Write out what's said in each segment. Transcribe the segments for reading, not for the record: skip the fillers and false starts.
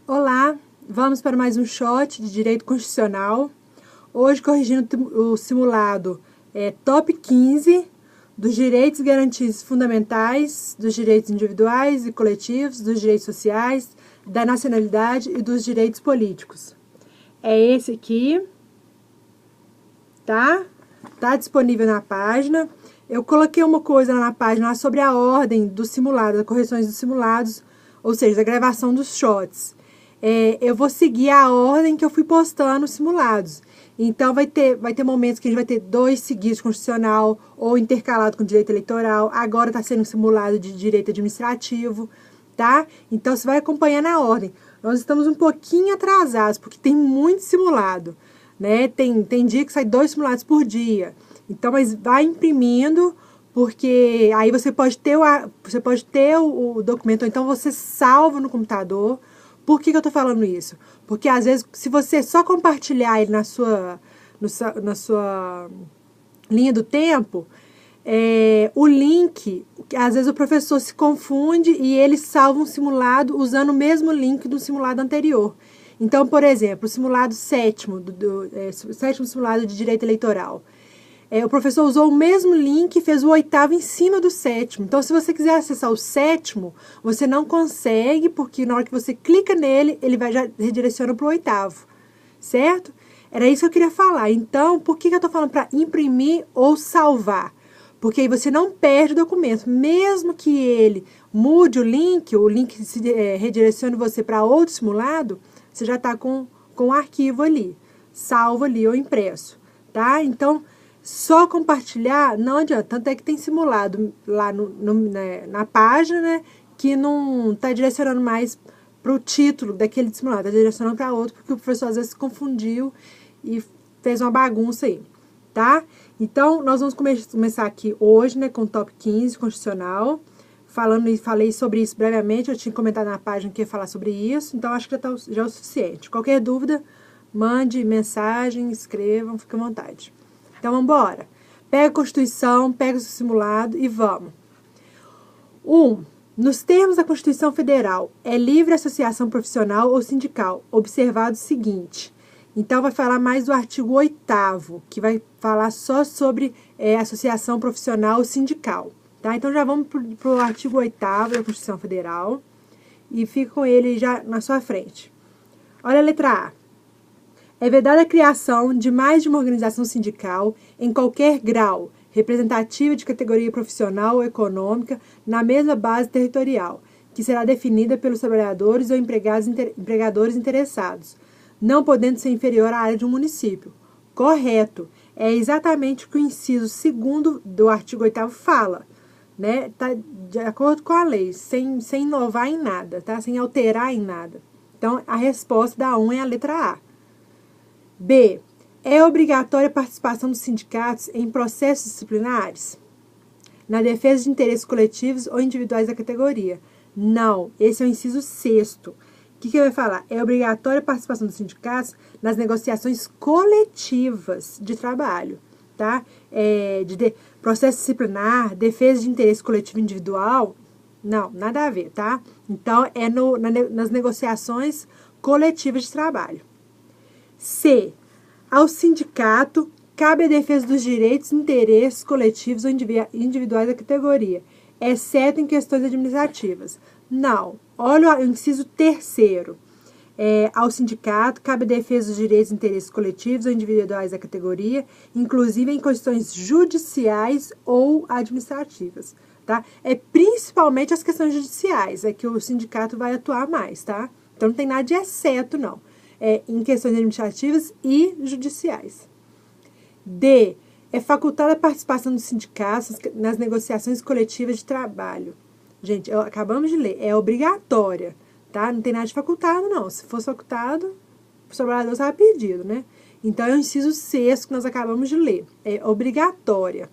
Olá, vamos para mais um shot de Direito Constitucional. Hoje corrigindo o simulado Top 15 dos direitos e garantias fundamentais, dos direitos individuais e coletivos, dos direitos sociais, da nacionalidade e dos direitos políticos. É esse aqui, tá? Tá disponível na página. Eu coloquei uma coisa lá na página sobre a ordem do simulado, das correções dos simulados, ou seja, da gravação dos shots. Eu vou seguir a ordem que eu fui postando os simulados. Então, vai ter momentos que a gente vai ter 2 seguidos constitucional ou intercalado com direito eleitoral. Agora está sendo simulado de direito administrativo, tá? Então, você vai acompanhando a ordem. Nós estamos um pouquinho atrasados, porque tem muito simulado, né? Tem dia que sai 2 simulados por dia. Então, mas vai imprimindo, porque aí você pode ter o documento, ou então você salva no computador. Por que eu tô falando isso? Porque, às vezes, se você só compartilhar ele na sua linha do tempo, o link, às vezes o professor se confunde e ele salva um simulado usando o mesmo link do simulado anterior. Então, por exemplo, o simulado sétimo simulado de direito eleitoral. O professor usou o mesmo link e fez o 8º em cima do 7º. Então, se você quiser acessar o 7º, você não consegue, porque na hora que você clica nele, ele já redireciona para o 8º, certo? Era isso que eu queria falar. Então, por que eu estou falando para imprimir ou salvar? Porque aí você não perde o documento. Mesmo que ele mude o link se redirecione você para outro simulado, você já está com o arquivo ali, salvo ali ou impresso, tá? Então, só compartilhar não adianta, tanto é que tem simulado lá na página, né, que não está direcionando mais para o título daquele simulado, está direcionando para outro, porque o professor às vezes se confundiu e fez uma bagunça aí, tá? Então, nós vamos começar aqui hoje, né, com o Top 15 constitucional, falei sobre isso brevemente, eu tinha comentado na página que ia falar sobre isso, então acho que já é o suficiente. Qualquer dúvida, mande mensagem, escrevam, fique à vontade. Então, vamos embora. Pega a Constituição, pega o seu simulado e vamos. 1. Nos termos da Constituição Federal, é livre associação profissional ou sindical, observado o seguinte. Então, vai falar mais do artigo 8º, que vai falar só sobre associação profissional ou sindical. Tá? Então, já vamos para o artigo 8º da Constituição Federal e fica com ele já na sua frente. Olha a letra A. É vedada a criação de mais de uma organização sindical em qualquer grau, representativa de categoria profissional ou econômica, na mesma base territorial, que será definida pelos trabalhadores ou empregadores interessados, não podendo ser inferior à área de um município. Correto. É exatamente o que o inciso 2º do artigo 8º fala, né? Tá de acordo com a lei, sem inovar em nada, tá? Sem alterar em nada. Então, a resposta da 1 é a letra A. B. É obrigatória a participação dos sindicatos em processos disciplinares? Na defesa de interesses coletivos ou individuais da categoria? Não. Esse é o inciso 6º. O que vai falar? É obrigatória a participação dos sindicatos nas negociações coletivas de trabalho, tá? Processo disciplinar, defesa de interesse coletivo individual? Não, nada a ver, tá? Então, nas negociações coletivas de trabalho. C. Ao sindicato, cabe a defesa dos direitos e interesses coletivos ou individuais da categoria, exceto em questões administrativas. Não. Olha o inciso 3º. Ao sindicato, cabe a defesa dos direitos e interesses coletivos ou individuais da categoria, inclusive em questões judiciais ou administrativas. Tá? Principalmente as questões judiciais, que o sindicato vai atuar mais, tá? Então, não tem nada de exceto, não. Em questões administrativas e judiciais. D. É facultada a participação dos sindicatos nas negociações coletivas de trabalho. Gente, acabamos de ler, é obrigatória, tá? Não tem nada de facultado, não. Se fosse facultado, o trabalhador estava perdido, né? Então, é o inciso 6º que nós acabamos de ler. É obrigatória.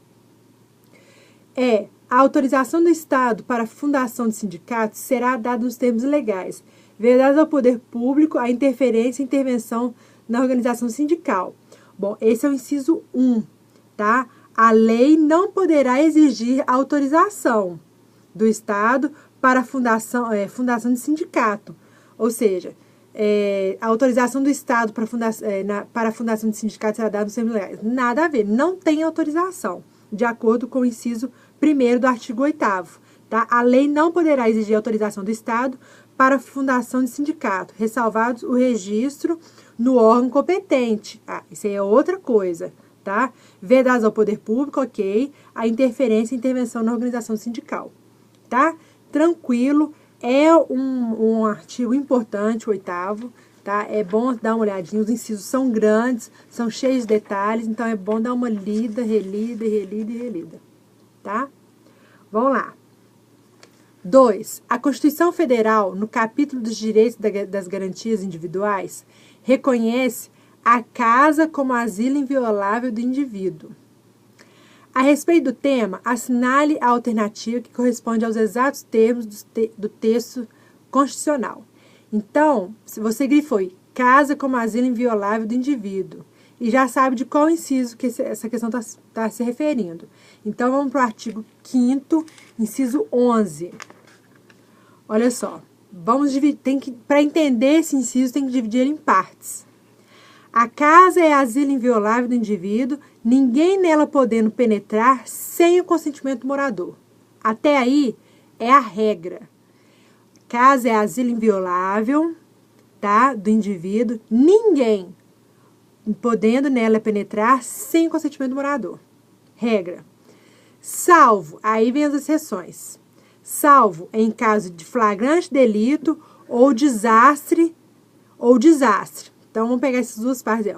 A autorização do Estado para a fundação de sindicatos será dada nos termos legais, vedadas ao poder público a interferência e intervenção na organização sindical. Bom, esse é o inciso 1, tá? A lei não poderá exigir autorização do Estado para a fundação de sindicato. Ou seja, a autorização do Estado para a fundação de sindicatos será dada nos termos legais. Nada a ver, não tem autorização, de acordo com o inciso 1º do artigo 8º. Tá? A lei não poderá exigir autorização do Estado para a fundação de sindicato, ressalvados o registro no órgão competente. Isso aí é outra coisa, tá? Vedados ao poder público, ok, a interferência e intervenção na organização sindical, tá? Tranquilo, é um artigo importante, o 8º, tá? É bom dar uma olhadinha, os incisos são grandes, são cheios de detalhes, então é bom dar uma lida, relida, tá? Vamos lá. 2. A Constituição Federal, no capítulo dos direitos das garantias individuais, reconhece a casa como asilo inviolável do indivíduo. A respeito do tema, assinale a alternativa que corresponde aos exatos termos do texto constitucional. Então, se você grifou casa como asilo inviolável do indivíduo, e já sabe de qual inciso que essa questão está se referindo. Então, vamos para o artigo 5º, inciso 11. Olha só, vamos dividir, para entender esse inciso, tem que dividir ele em partes. A casa é asilo inviolável do indivíduo, ninguém nela podendo penetrar sem o consentimento do morador. Até aí é a regra. Casa é asilo inviolável, tá, do indivíduo, ninguém podendo nela penetrar sem o consentimento do morador. Regra. Salvo, aí vem as exceções. Salvo em caso de flagrante delito ou desastre. Então, vamos pegar essas duas partes.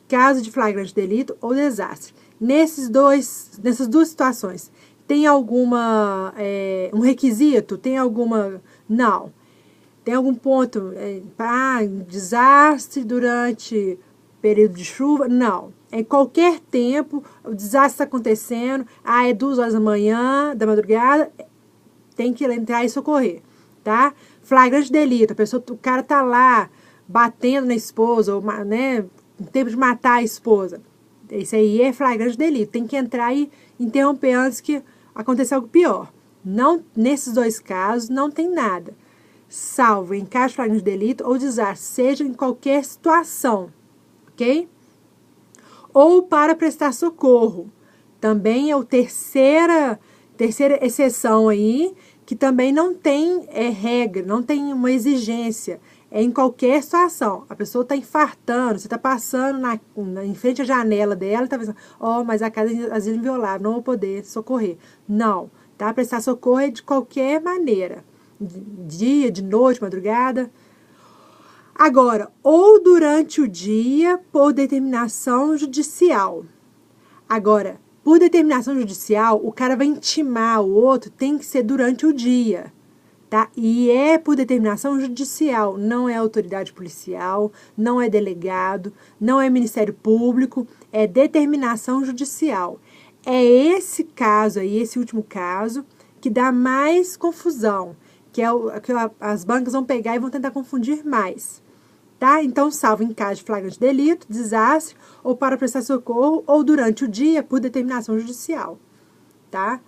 Caso de flagrante delito ou desastre. Nessas duas situações, tem alguma um requisito? Tem alguma... Não. Tem algum ponto? Desastre durante período de chuva? Não. Em qualquer tempo, o desastre está acontecendo, é 2 horas da manhã, da madrugada, tem que entrar e socorrer, tá? Flagrante delito, o cara tá lá batendo na esposa, ou, né, em tempo de matar a esposa. Isso aí é flagrante delito, tem que entrar e interromper antes que aconteça algo pior. Não, nesses dois casos, não tem nada. Salvo em caso de flagrante delito ou desastre, seja em qualquer situação, ok? Ou para prestar socorro. Também é a terceira exceção aí, que também não tem regra, não tem uma exigência. É em qualquer situação. A pessoa está infartando, você está passando em frente à janela dela, está pensando, mas a casa é asilo inviolável, não vou poder socorrer. Não, tá? Prestar socorro é de qualquer maneira. Dia, de noite, madrugada. Agora, ou durante o dia, por determinação judicial. Agora, por determinação judicial, o cara vai intimar o outro, tem que ser durante o dia, tá? E é por determinação judicial, não é autoridade policial, não é delegado, não é Ministério Público, é determinação judicial. É esse caso aí, esse último caso, que dá mais confusão, que as bancas vão pegar e vão tentar confundir mais. Tá? Então, salvo em caso de flagrante delito, desastre, ou para prestar socorro, ou durante o dia, por determinação judicial. Tá?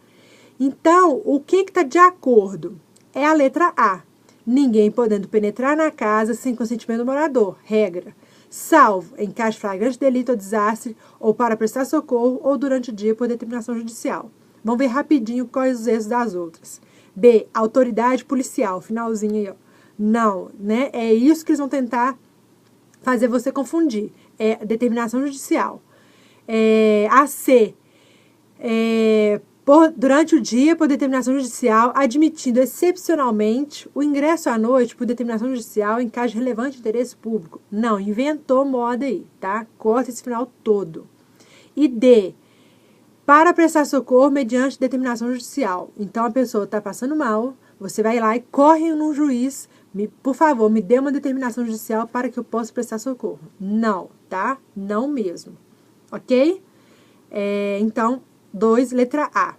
Então, o que está de acordo? É a letra A. Ninguém podendo penetrar na casa sem consentimento do morador. Regra. Salvo em caso de flagrante delito ou desastre, ou para prestar socorro, ou durante o dia, por determinação judicial. Vamos ver rapidinho quais os erros das outras. B. Autoridade policial. Finalzinho aí, ó. Não, né? É isso que eles vão tentar fazer você confundir. É determinação judicial. A C. Durante o dia, por determinação judicial, admitindo excepcionalmente o ingresso à noite por determinação judicial em caso de relevante interesse público. Não, inventou moda aí, tá? Corta esse final todo. E D. Para prestar socorro mediante determinação judicial. Então, a pessoa está passando mal, você vai lá e corre num juiz, por favor, me dê uma determinação judicial para que eu possa prestar socorro. Não, tá? Não mesmo. Ok? Então, 2, letra A.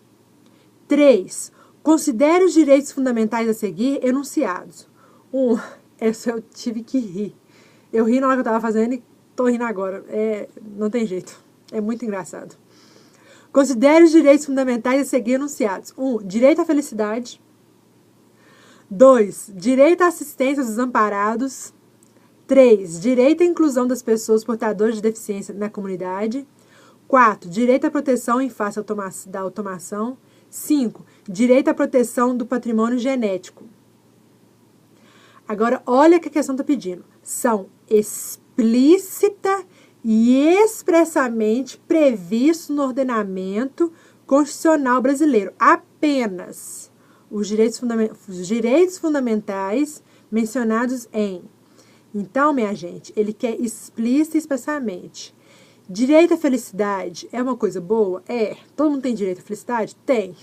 3. Considere os direitos fundamentais a seguir enunciados. 1. Eu tive que rir. Eu ri na hora que eu estava fazendo e estou rindo agora. Não tem jeito. É muito engraçado. Considere os direitos fundamentais a seguir enunciados. 1. Direito à felicidade. 2. Direito à assistência aos desamparados. 3, direito à inclusão das pessoas portadoras de deficiência na comunidade. 4, direito à proteção em face da automação. 5, direito à proteção do patrimônio genético. Agora, olha o que a questão está pedindo. São explícita e expressamente previstos no ordenamento constitucional brasileiro. Apenas os direitos fundamentais mencionados em. Então, minha gente, ele quer explícito e expressamente. Direito à felicidade é uma coisa boa? É. Todo mundo tem direito à felicidade? Tem.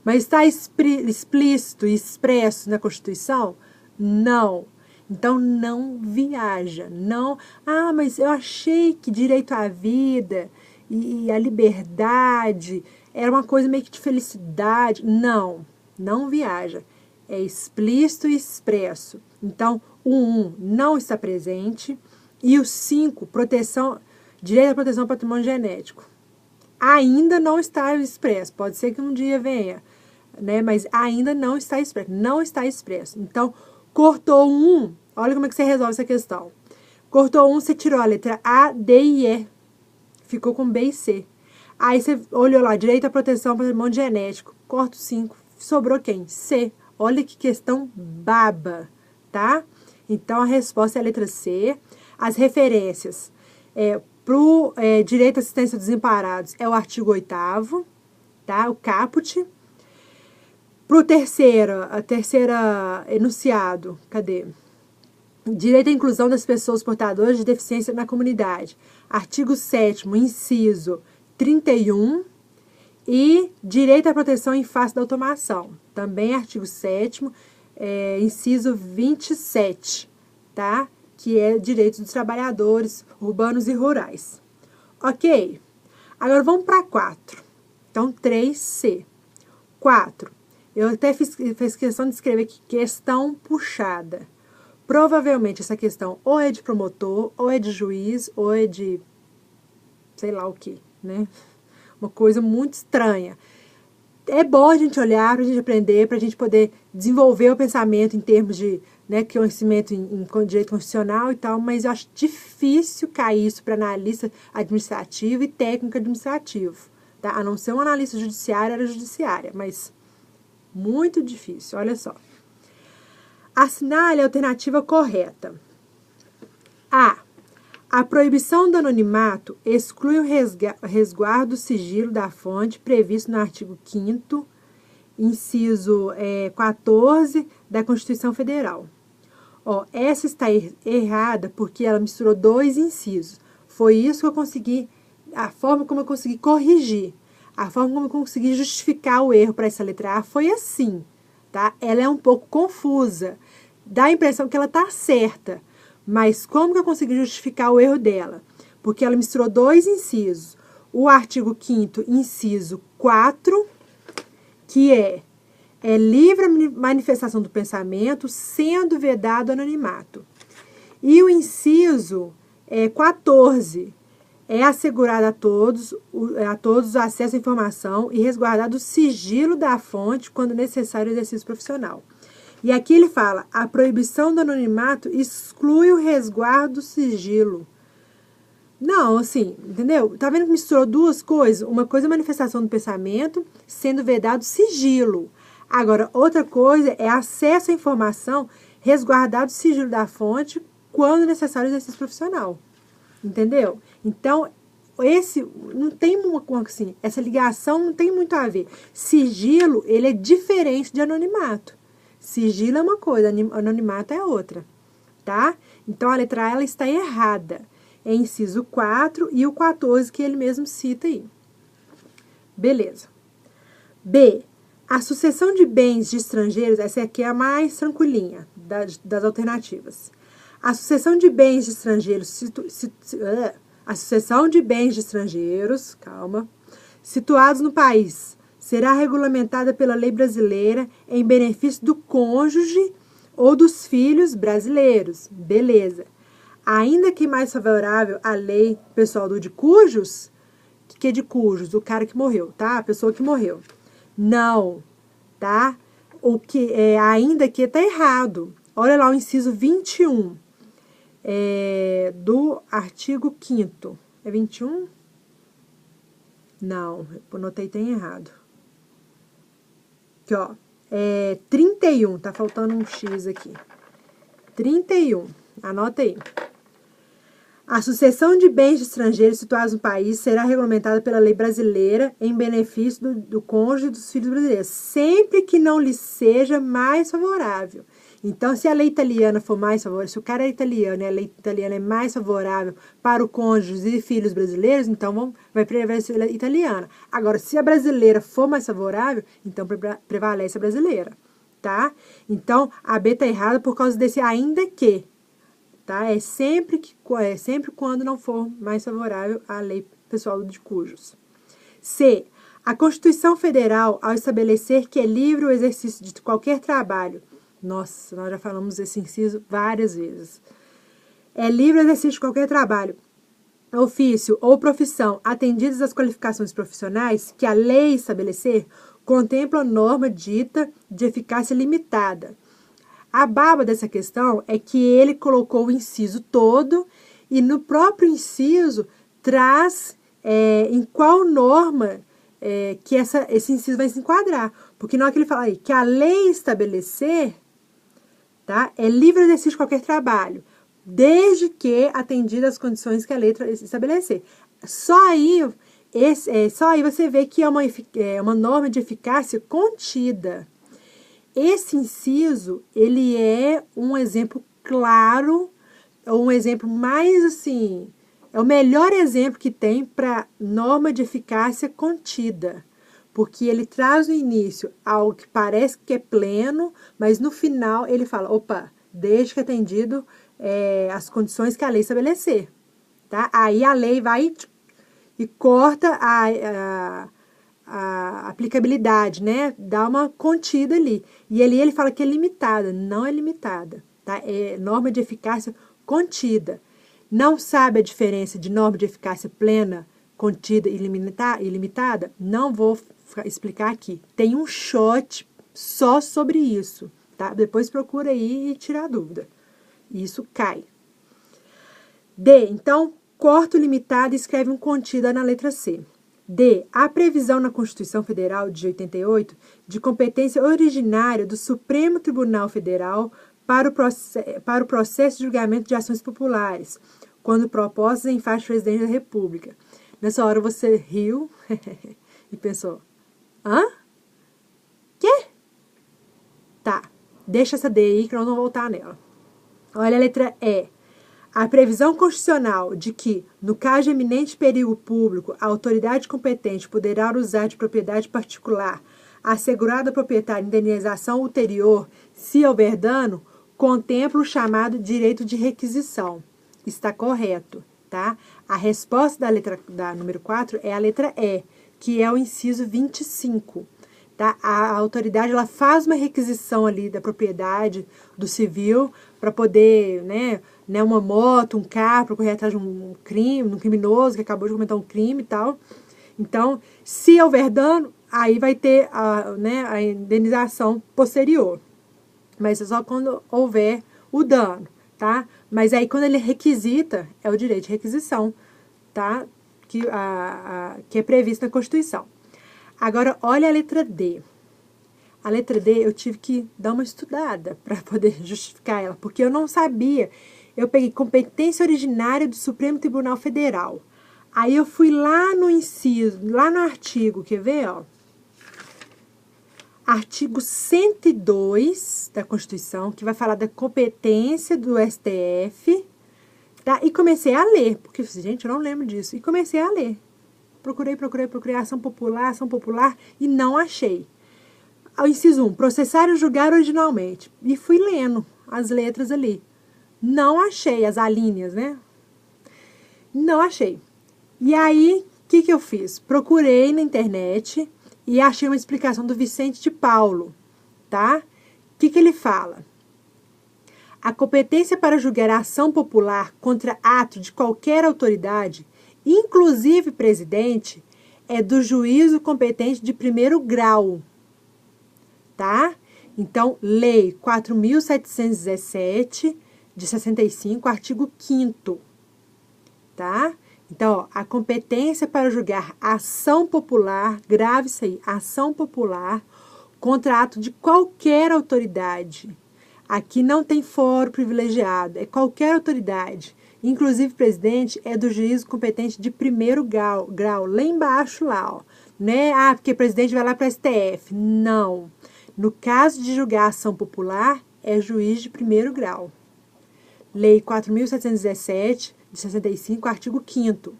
Mas está explícito e expresso na Constituição? Não. Então, não viaja. Não. Ah, mas eu achei que direito à vida e à liberdade era uma coisa meio que de felicidade. Não. Não viaja. É explícito e expresso. Então, o 1 não está presente. E o 5, direito à proteção ao patrimônio genético. Ainda não está expresso. Pode ser que um dia venha, né? Mas ainda não está expresso. Não está expresso. Então, cortou um. Olha como é que você resolve essa questão. Cortou um, você tirou a letra A, D e E. Ficou com B e C. Aí você olhou lá, direito à proteção ao patrimônio genético. Corta o 5. Sobrou quem? C. Olha que questão baba, tá? Então, a resposta é a letra C. As referências para o direito à assistência aos desamparados é o artigo 8º, tá? O caput. Para o terceiro enunciado, cadê? Direito à inclusão das pessoas portadoras de deficiência na comunidade. Artigo 7º, inciso 31. E direito à proteção em face da automação. Também artigo 7º, inciso 27, tá? Que é direitos dos trabalhadores urbanos e rurais. Ok? Agora vamos para 4. Então, 3C. 4. Eu até fiz questão de escrever aqui, questão puxada. Provavelmente essa questão ou é de promotor, ou é de juiz, ou é de sei lá o que, né? Uma coisa muito estranha. É bom a gente olhar, para a gente aprender, para a gente poder desenvolver o pensamento em termos de conhecimento em direito constitucional e tal, mas eu acho difícil cair isso para analista administrativo e técnico administrativo, tá? A não ser um analista judiciário, era judiciária, mas muito difícil, olha só. Assinale a alternativa correta. A. A proibição do anonimato exclui o resguardo do sigilo da fonte previsto no artigo 5º, inciso 14 da Constituição Federal. Ó, essa está errada porque ela misturou 2 incisos. Foi isso que eu consegui, a forma como eu consegui corrigir, a forma como eu consegui justificar o erro para essa letra A foi assim, tá? Ela é um pouco confusa, dá a impressão que ela está certa, mas como que eu consegui justificar o erro dela? Porque ela misturou 2 incisos. O artigo 5º, inciso 4, que é livre manifestação do pensamento, sendo vedado anonimato. E o inciso 14, é assegurado a todos o acesso à informação e resguardado o sigilo da fonte quando necessário o exercício profissional. E aqui ele fala, a proibição do anonimato exclui o resguardo do sigilo. Não, assim, entendeu? Tá vendo que misturou 2 coisas? Uma coisa é manifestação do pensamento, sendo vedado sigilo. Agora, outra coisa é acesso à informação, resguardado o sigilo da fonte quando necessário o exercício profissional. Entendeu? Então, não tem assim, essa ligação não tem muito a ver. Sigilo, ele é diferente de anonimato. Sigilo é uma coisa, anonimato é outra, tá? Então, a letra A ela está errada. É inciso 4 e o 14 que ele mesmo cita aí. Beleza. B. A sucessão de bens de estrangeiros, essa aqui é a mais tranquilinha das alternativas. A sucessão de bens de estrangeiros, a sucessão de bens de estrangeiros, calma, situados no país, será regulamentada pela lei brasileira em benefício do cônjuge ou dos filhos brasileiros. Beleza. Ainda que mais favorável à lei pessoal do de cujos, que é de cujos? O cara que morreu, tá? A pessoa que morreu. Não, tá? O que ainda que tá errado. Olha lá o inciso 21. do artigo 5º. É 21? Não, eu notei tem errado. Aqui, ó. 31, tá faltando um X aqui. 31, anota aí. A sucessão de bens de estrangeiros situados no país será regulamentada pela lei brasileira em benefício do cônjuge e dos filhos brasileiros, sempre que não lhe seja mais favorável. Então, se a lei italiana for mais favorável, se o cara é italiano e a lei italiana é mais favorável para o cônjuge e filhos brasileiros, então vai prevalecer a italiana. Agora, se a brasileira for mais favorável, então prevalece a brasileira, tá? Então, a B tá errada por causa desse ainda que, tá? É sempre quando não for mais favorável à lei pessoal de cujos. C. A Constituição Federal, ao estabelecer que é livre o exercício de qualquer trabalho, nossa, nós já falamos esse inciso várias vezes. É livre o exercício de qualquer trabalho, ofício ou profissão, atendidas as qualificações profissionais que a lei estabelecer, contempla a norma dita de eficácia limitada. A baba dessa questão é que ele colocou o inciso todo e no próprio inciso traz em qual norma que esse inciso vai se enquadrar. Porque na hora que ele fala aí que a lei estabelecer, tá, é livre exercício de qualquer trabalho, desde que atendida as condições que a lei estabelecer. Só aí você vê que é uma norma de eficácia contida. Esse inciso, ele é um exemplo claro, um exemplo mais assim, é o melhor exemplo que tem para norma de eficácia contida, porque ele traz no início algo que parece que é pleno, mas no final ele fala, opa, desde que atendido as condições que a lei estabelecer, tá? Aí a lei vai e corta a aplicabilidade, né? Dá uma contida ali. E ali ele fala que é limitada, não é limitada, tá? É norma de eficácia contida. Não sabe a diferença de norma de eficácia plena, contida e ilimitada? Não vou explicar aqui. Tem um shot só sobre isso, tá? Depois procura aí e tira a dúvida. Isso cai. D. Então, corta o limitado e escreve um contida na letra C. D. A previsão na Constituição Federal de 88 de competência originária do Supremo Tribunal Federal para o processo de julgamento de ações populares, quando propostas em face do presidente da República. Nessa hora você riu e pensou, hã? Quê? Tá, deixa essa D aí que nós vamos voltar nela. Olha a letra E. A previsão constitucional de que, no caso de eminente perigo público, a autoridade competente poderá usar de propriedade particular, assegurada ao proprietário indenização ulterior, se houver dano, contempla o chamado direito de requisição. Está correto, tá? A resposta da número 4 é a letra E, que é o inciso 25. Tá? A autoridade ela faz uma requisição ali da propriedade do civil para poder, né, uma moto, um carro, para correr atrás de um criminoso que acabou de cometer um crime e tal. Então, se houver dano, aí vai ter a indenização posterior. Mas é só quando houver o dano, tá? Mas aí quando ele requisita, é o direito de requisição, tá? Que é previsto na Constituição. Agora, olha a letra D. A letra D eu tive que dar uma estudada para poder justificar ela, porque eu não sabia. Eu peguei competência originária do Supremo Tribunal Federal. Aí eu fui lá no inciso, lá no artigo, quer ver, ó? Artigo 102 da Constituição, que vai falar da competência do STF, tá? E comecei a ler, porque, gente, eu não lembro disso. E comecei a ler. Procurei ação popular e não achei. Ao inciso 1, processar ou julgar originalmente. E fui lendo as letras ali. Não achei as alíneas, né? Não achei. E aí, o que eu fiz? Procurei na internet e achei uma explicação do Vicente de Paulo, tá? O que ele fala? A competência para julgar a ação popular contra ato de qualquer autoridade, inclusive presidente, é do juízo competente de primeiro grau, tá? Então, Lei 4.717, de 65, artigo 5º, tá? Então, ó, a competência para julgar ação popular, grave isso aí, ação popular, contra ato de qualquer autoridade. Aqui não tem foro privilegiado, é qualquer autoridade. Inclusive, presidente é do juízo competente de primeiro grau, lá embaixo, lá, ó. Né? Ah, porque o presidente vai lá para o STF. Não. No caso de julgar ação popular, é juiz de primeiro grau. Lei 4.717, de 65, artigo 5º.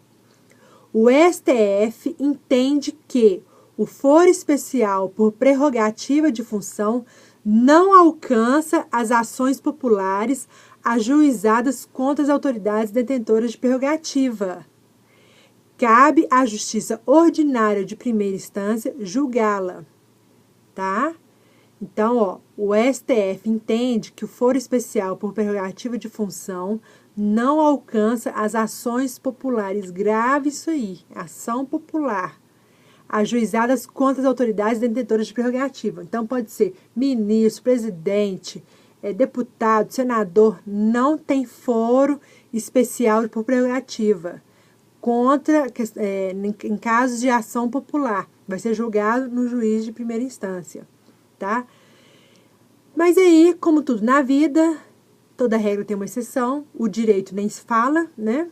O STF entende que o foro especial por prerrogativa de função não alcança as ações populares ajuizadas contra as autoridades detentoras de prerrogativa. Cabe à justiça ordinária de primeira instância julgá-la, tá? Então, ó, o STF entende que o foro especial por prerrogativa de função não alcança as ações populares. Grave isso aí, ação popular, ajuizadas contra as autoridades detentoras de prerrogativa. Então, pode ser ministro, presidente, deputado, senador, não tem foro especial por prerrogativa contra, em casos de ação popular. Vai ser julgado no juiz de primeira instância, tá? Mas aí, como tudo na vida, toda regra tem uma exceção, o direito nem se fala, né?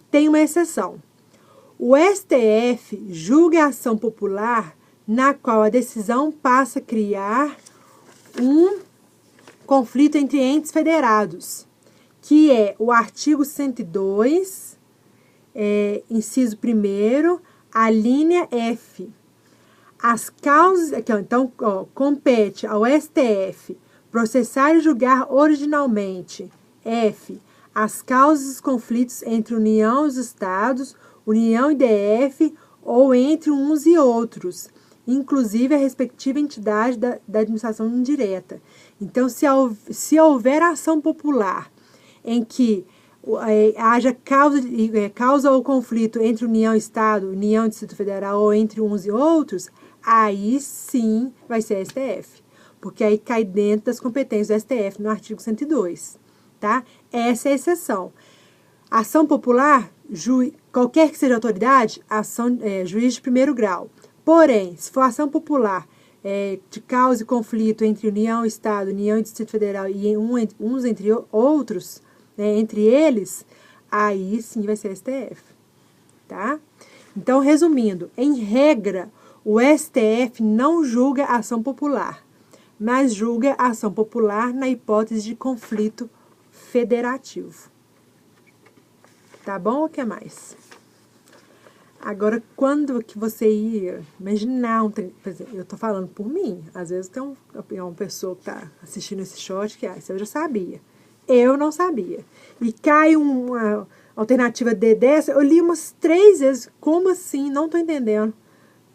Tem uma exceção. O STF julga a ação popular na qual a decisão passa a criar um conflito entre entes federados, que é o artigo 102, inciso 1º, a linha F. As causas, aqui, ó, então, ó, compete ao STF processar e julgar originalmente, F, as causas dos conflitos entre União e os Estados, União e DF, ou entre uns e outros, inclusive a respectiva entidade da administração indireta. Então, se houver ação popular em que haja causa ou conflito entre União e Estado, União e Distrito Federal, ou entre uns e outros, aí sim vai ser STF, porque aí cai dentro das competências do STF no artigo 102, tá? Essa é a exceção. Ação popular, qualquer que seja a autoridade, juiz de primeiro grau. Porém, se for ação popular de causa e conflito entre União, Estado, União e Distrito Federal e uns entre outros, entre eles, aí sim vai ser STF, tá? Então, resumindo, em regra, o STF não julga a ação popular, mas julga a ação popular na hipótese de conflito federativo. Tá bom? O que mais? Agora, quando que você ia imaginar por exemplo, eu tô falando por mim, às vezes tem uma pessoa que tá assistindo esse short que isso eu já sabia. Eu não sabia. E cai uma alternativa D dessa, eu li umas 3 vezes, como assim? Não tô entendendo,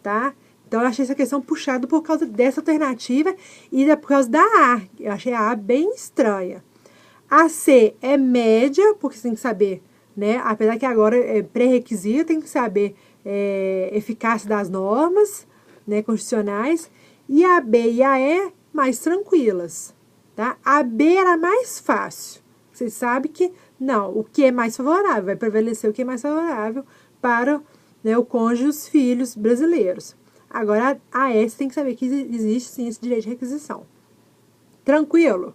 tá? Então, eu achei essa questão puxada por causa dessa alternativa e por causa da A. Eu achei a A bem estranha. A C é média, porque você tem que saber, né? Apesar que agora é pré-requisito, tem que saber eficácia das normas, né, constitucionais. E a B e a E, mais tranquilas, tá? A B era mais fácil. Você sabe que, não, o que é mais favorável, vai prevalecer o que é mais favorável para, né, o cônjuge e os filhos brasileiros. Agora, a S tem que saber que existe, sim, esse direito de requisição. Tranquilo?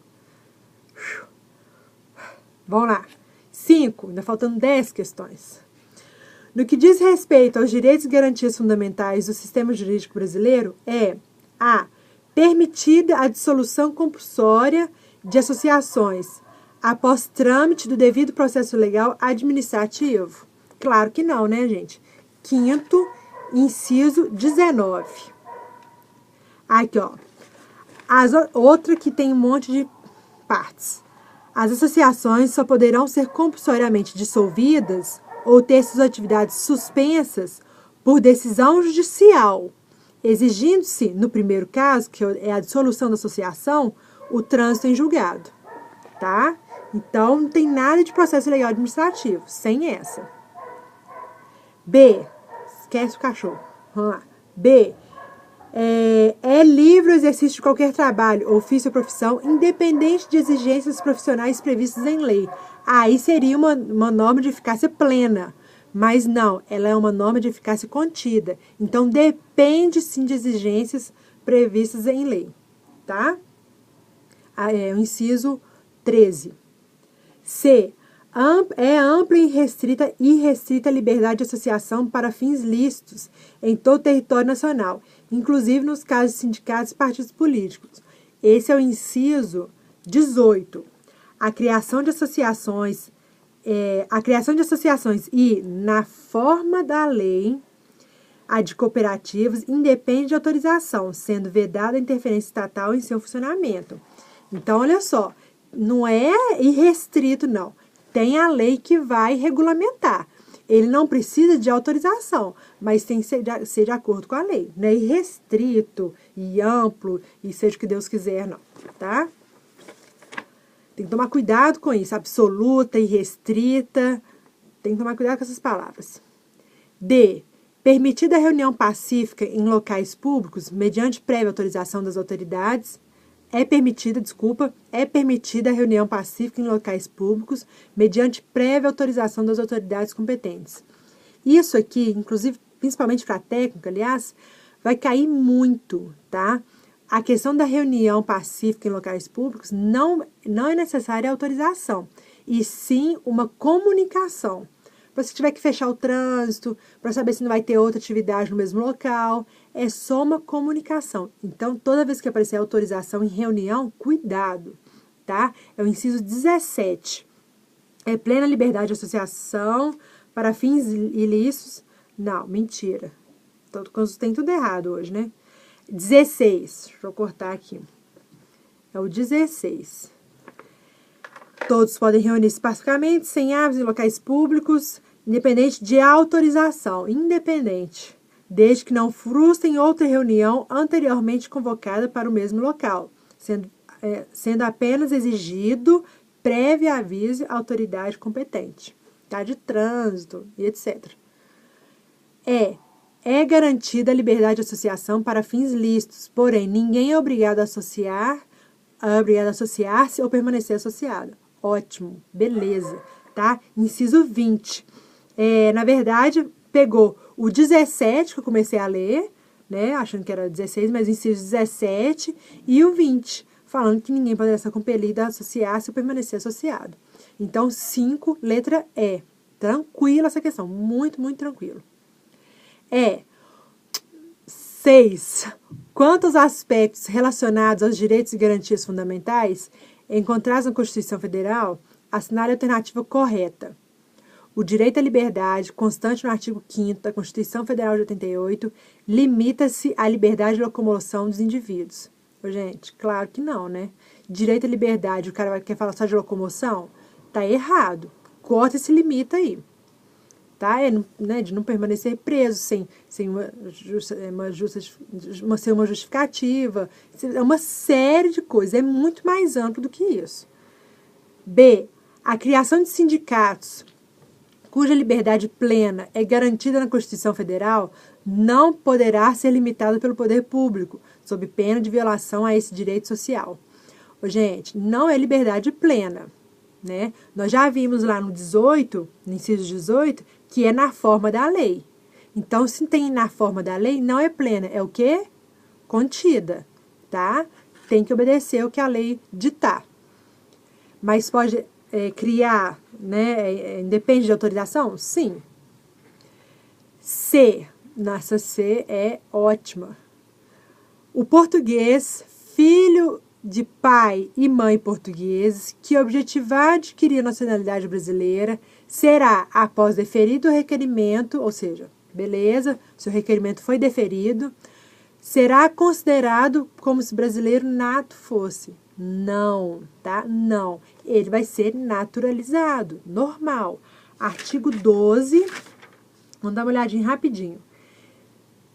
Vamos lá. 5, ainda faltando 10 questões. No que diz respeito aos direitos e garantias fundamentais do sistema jurídico brasileiro, a. Permitida a dissolução compulsória de associações após trâmite do devido processo legal administrativo. Claro que não, né, gente? 5º, inciso 19. Aqui, ó. Outra que tem um monte de partes. As associações só poderão ser compulsoriamente dissolvidas ou ter suas atividades suspensas por decisão judicial, exigindo-se, no primeiro caso, que é a dissolução da associação, o trânsito em julgado, tá? Então, não tem nada de processo legal administrativo, sem essa. B, esquece o cachorro, vamos lá. B, É livre o exercício de qualquer trabalho, ofício ou profissão, independente de exigências profissionais previstas em lei. Aí seria uma norma de eficácia plena. Mas não, ela é uma norma de eficácia contida. Então, depende sim de exigências previstas em lei. Tá? O inciso 13. C. É ampla e irrestrita a liberdade de associação para fins lícitos em todo o território nacional, inclusive nos casos de sindicatos e partidos políticos. Esse é o inciso 18. A criação de associações e, na forma da lei, a de cooperativas independe de autorização, sendo vedada a interferência estatal em seu funcionamento. Então, olha só, não é irrestrito, não. Tem a lei que vai regulamentar. Ele não precisa de autorização, mas tem que ser de acordo com a lei. Não é irrestrito e amplo e seja o que Deus quiser, não. Tá? Tem que tomar cuidado com isso. Absoluta, irrestrita. Tem que tomar cuidado com essas palavras. D. Permitida a reunião pacífica em locais públicos, mediante prévia autorização das autoridades. É permitida a reunião pacífica em locais públicos, mediante prévia autorização das autoridades competentes. Isso aqui, inclusive, principalmente para a técnica, aliás, vai cair muito, tá? A questão da reunião pacífica em locais públicos não é necessária a autorização, e sim uma comunicação. Para se tiver que fechar o trânsito, para saber se não vai ter outra atividade no mesmo local, é só uma comunicação. Então, toda vez que aparecer autorização em reunião, cuidado, tá? É o inciso 17. É plena liberdade de associação para fins ilícitos. Não, mentira. Tem tudo errado hoje, né? 16. Deixa eu cortar aqui. É o 16. Todos podem reunir-se pacificamente, sem aves em locais públicos, independente de autorização. Independente. Desde que não frustrem outra reunião anteriormente convocada para o mesmo local, sendo apenas exigido prévio aviso à autoridade competente, tá? De trânsito e etc. É garantida a liberdade de associação para fins lícitos, porém, ninguém é obrigado a associar-se ou permanecer associado. Ótimo, beleza, tá? Inciso 20. Na verdade, pegou o 17, que eu comecei a ler, né? Achando que era 16, mas o inciso 17 e o 20, falando que ninguém poderá ser compelido a associar-se ou permanecer associado. Então, 5, letra E. Tranquila essa questão, muito, muito tranquilo. 6. Quanto aos aspectos relacionados aos direitos e garantias fundamentais, encontrados na Constituição Federal, assinale a alternativa correta. O direito à liberdade, constante no artigo 5º da Constituição Federal de 88, limita-se à liberdade de locomoção dos indivíduos. Gente, claro que não, né? Direito à liberdade, o cara quer falar só de locomoção? Tá errado. Corta esse limite aí. Tá? De não permanecer preso sem uma justificativa. É uma série de coisas. É muito mais amplo do que isso. B. A criação de sindicatos cuja liberdade plena é garantida na Constituição Federal não poderá ser limitada pelo poder público, sob pena de violação a esse direito social. Gente, não é liberdade plena, né? Nós já vimos lá no 18, no inciso 18, que é na forma da lei. Então, se tem na forma da lei, não é plena. É o quê? Contida, tá? Tem que obedecer o que a lei ditar. Mas pode criar, né? Independe de autorização? Sim. C. Nossa, C é ótima. O português, filho de pai e mãe portugueses, que objetivar adquirir a nacionalidade brasileira, será, após deferido o requerimento, ou seja, beleza, seu requerimento foi deferido, será considerado como se brasileiro nato fosse. Não, tá? Não. Ele vai ser naturalizado, normal. Artigo 12, vamos dar uma olhadinha rapidinho.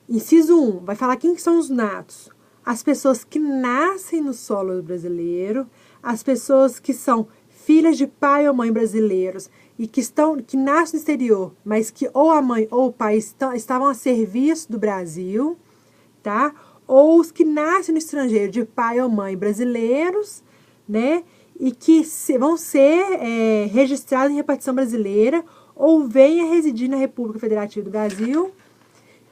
Inciso 1, vai falar quem são os natos. As pessoas que nascem no solo brasileiro, as pessoas que são filhas de pai ou mãe brasileiros e que nascem no exterior, mas que ou a mãe ou o pai estavam a serviço do Brasil, tá? ou os que nascem no estrangeiro de pai ou mãe brasileiros, né, e que vão ser registrados em repartição brasileira ou venham a residir na República Federativa do Brasil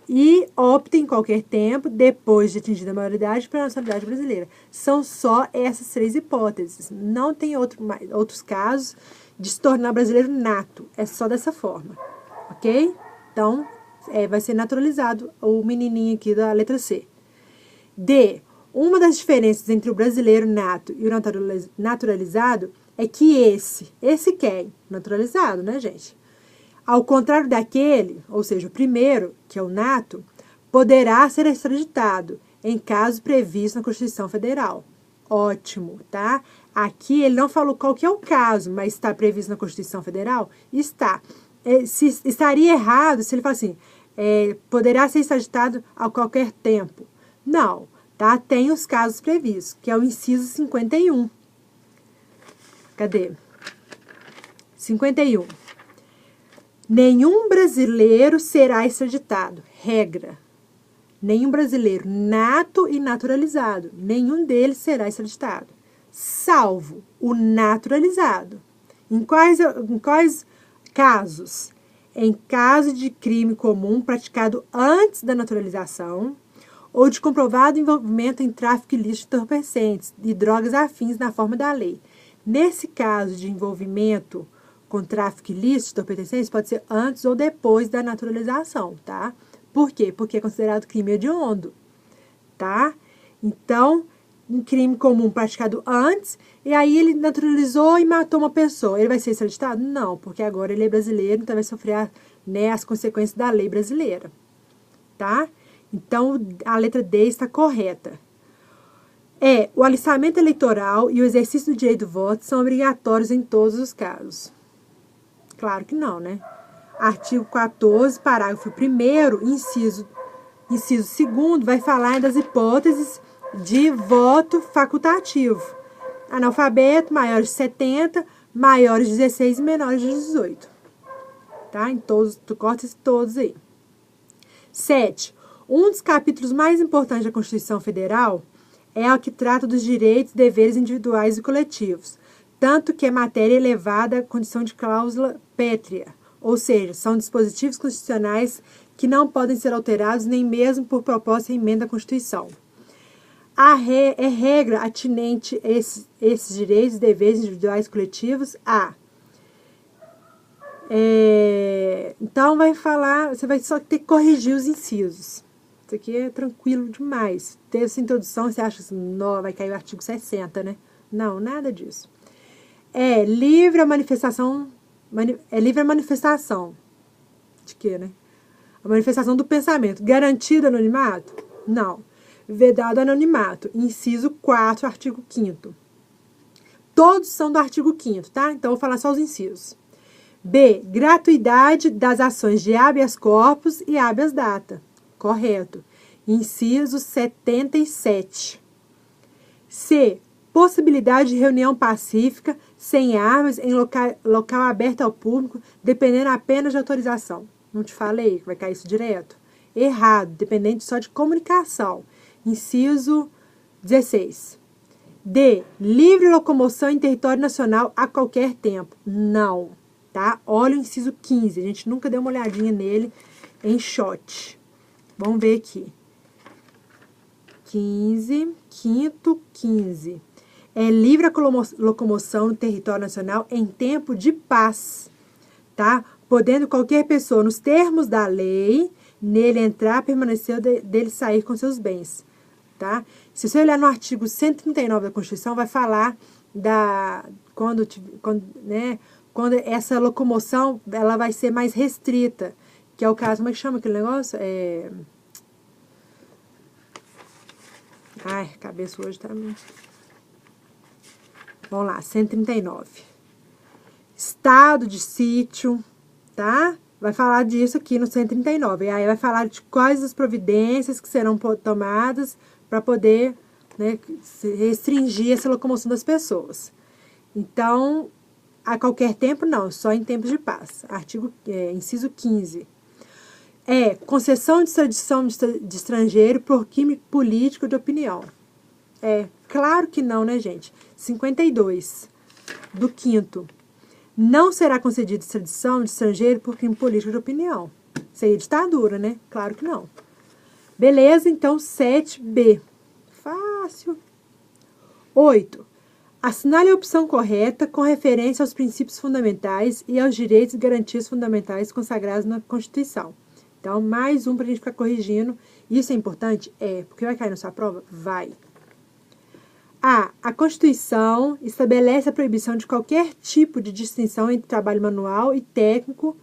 e optem em qualquer tempo, depois de atingida a maioridade, pela nacionalidade brasileira. São só essas 3 hipóteses. Não tem outros casos de se tornar brasileiro nato. É só dessa forma. Ok? Então, vai ser naturalizado o menininho aqui da letra C. D. Uma das diferenças entre o brasileiro nato e o naturalizado é que esse quem? Naturalizado, né, gente? Ao contrário daquele, ou seja, o primeiro, que é o nato, poderá ser extraditado em caso previsto na Constituição Federal. Ótimo, tá? Aqui ele não falou qual que é o caso, mas está previsto na Constituição Federal? Está. Estaria errado se ele falar assim, poderá ser extraditado a qualquer tempo. Não, tá? Tem os casos previstos, que é o inciso 51. Cadê? 51. Nenhum brasileiro será extraditado. Regra. Nenhum brasileiro nato e naturalizado. Nenhum deles será extraditado. Salvo o naturalizado. Em quais casos? Em caso de crime comum praticado antes da naturalização ou de comprovado envolvimento em tráfico ilícito de entorpecentes e drogas afins na forma da lei. Nesse caso de envolvimento com tráfico ilícito de entorpecentes, pode ser antes ou depois da naturalização, tá? Por quê? Porque é considerado crime hediondo, tá? Então, um crime comum praticado antes, e aí ele naturalizou e matou uma pessoa. Ele vai ser extraditado? Não, porque agora ele é brasileiro, então vai sofrer, né, as consequências da lei brasileira, tá? Então, a letra D está correta. O alistamento eleitoral e o exercício do direito do voto são obrigatórios em todos os casos. Claro que não, né? Artigo 14, parágrafo 1º, inciso 2º, vai falar das hipóteses de voto facultativo. Analfabeto, maiores de 70, maiores de 16 e menores de 18. Tá? Em todos, tu corta todos aí. 7. Um dos capítulos mais importantes da Constituição Federal é o que trata dos direitos e deveres individuais e coletivos, tanto que é matéria elevada à condição de cláusula pétrea, ou seja, são dispositivos constitucionais que não podem ser alterados nem mesmo por proposta de emenda à Constituição. É regra atinente a esses direitos e deveres individuais e coletivos então vai falar, você vai só ter que corrigir os incisos. Isso aqui é tranquilo demais. Teve essa introdução, você acha assim, não, vai cair o artigo 60, né? Não, nada disso. Livre a manifestação. É livre a manifestação. De quê, né? A manifestação do pensamento. Garantido anonimato? Não. Vedado anonimato. Inciso 4, artigo 5º. Todos são do artigo 5º, tá? Então, eu vou falar só os incisos. B. Gratuidade das ações de habeas corpus e habeas data. Correto. Inciso 77. C. Possibilidade de reunião pacífica, sem armas, em local aberto ao público, dependendo apenas de autorização. Não te falei que vai cair isso direto? Errado, dependente só de comunicação. Inciso 16. D. Livre locomoção em território nacional a qualquer tempo. Não, tá? Olha o inciso 15. A gente nunca deu uma olhadinha nele em shot. Vamos ver aqui. 15, quinto, 15. É livre a locomoção no território nacional em tempo de paz, tá? Podendo qualquer pessoa, nos termos da lei, nele entrar, permanecer, dele sair com seus bens, tá? Se você olhar no artigo 139 da Constituição, vai falar quando essa locomoção ela vai ser mais restrita, que é o caso, como é que chama aquele negócio? Ai, a cabeça hoje tá... Vamos lá, 139. Estado de sítio, tá? Vai falar disso aqui no 139. E aí vai falar de quais as providências que serão tomadas para poder, né, restringir essa locomoção das pessoas. Então, a qualquer tempo, não, só em tempos de paz. Inciso 15. É concessão de extradição de estrangeiro por crime político de opinião. É, claro que não, né, gente? 52, do 5º. Não será concedida extradição de estrangeiro por crime político de opinião. Isso aí é ditadura, né? Claro que não. Beleza, então 7B. Fácil. 8. Assinale a opção correta com referência aos princípios fundamentais e aos direitos e garantias fundamentais consagrados na Constituição. Então, mais um para a gente ficar corrigindo. Isso é importante? É. Porque vai cair na sua prova? Vai. A Constituição estabelece a proibição de qualquer tipo de distinção entre trabalho manual e técnico.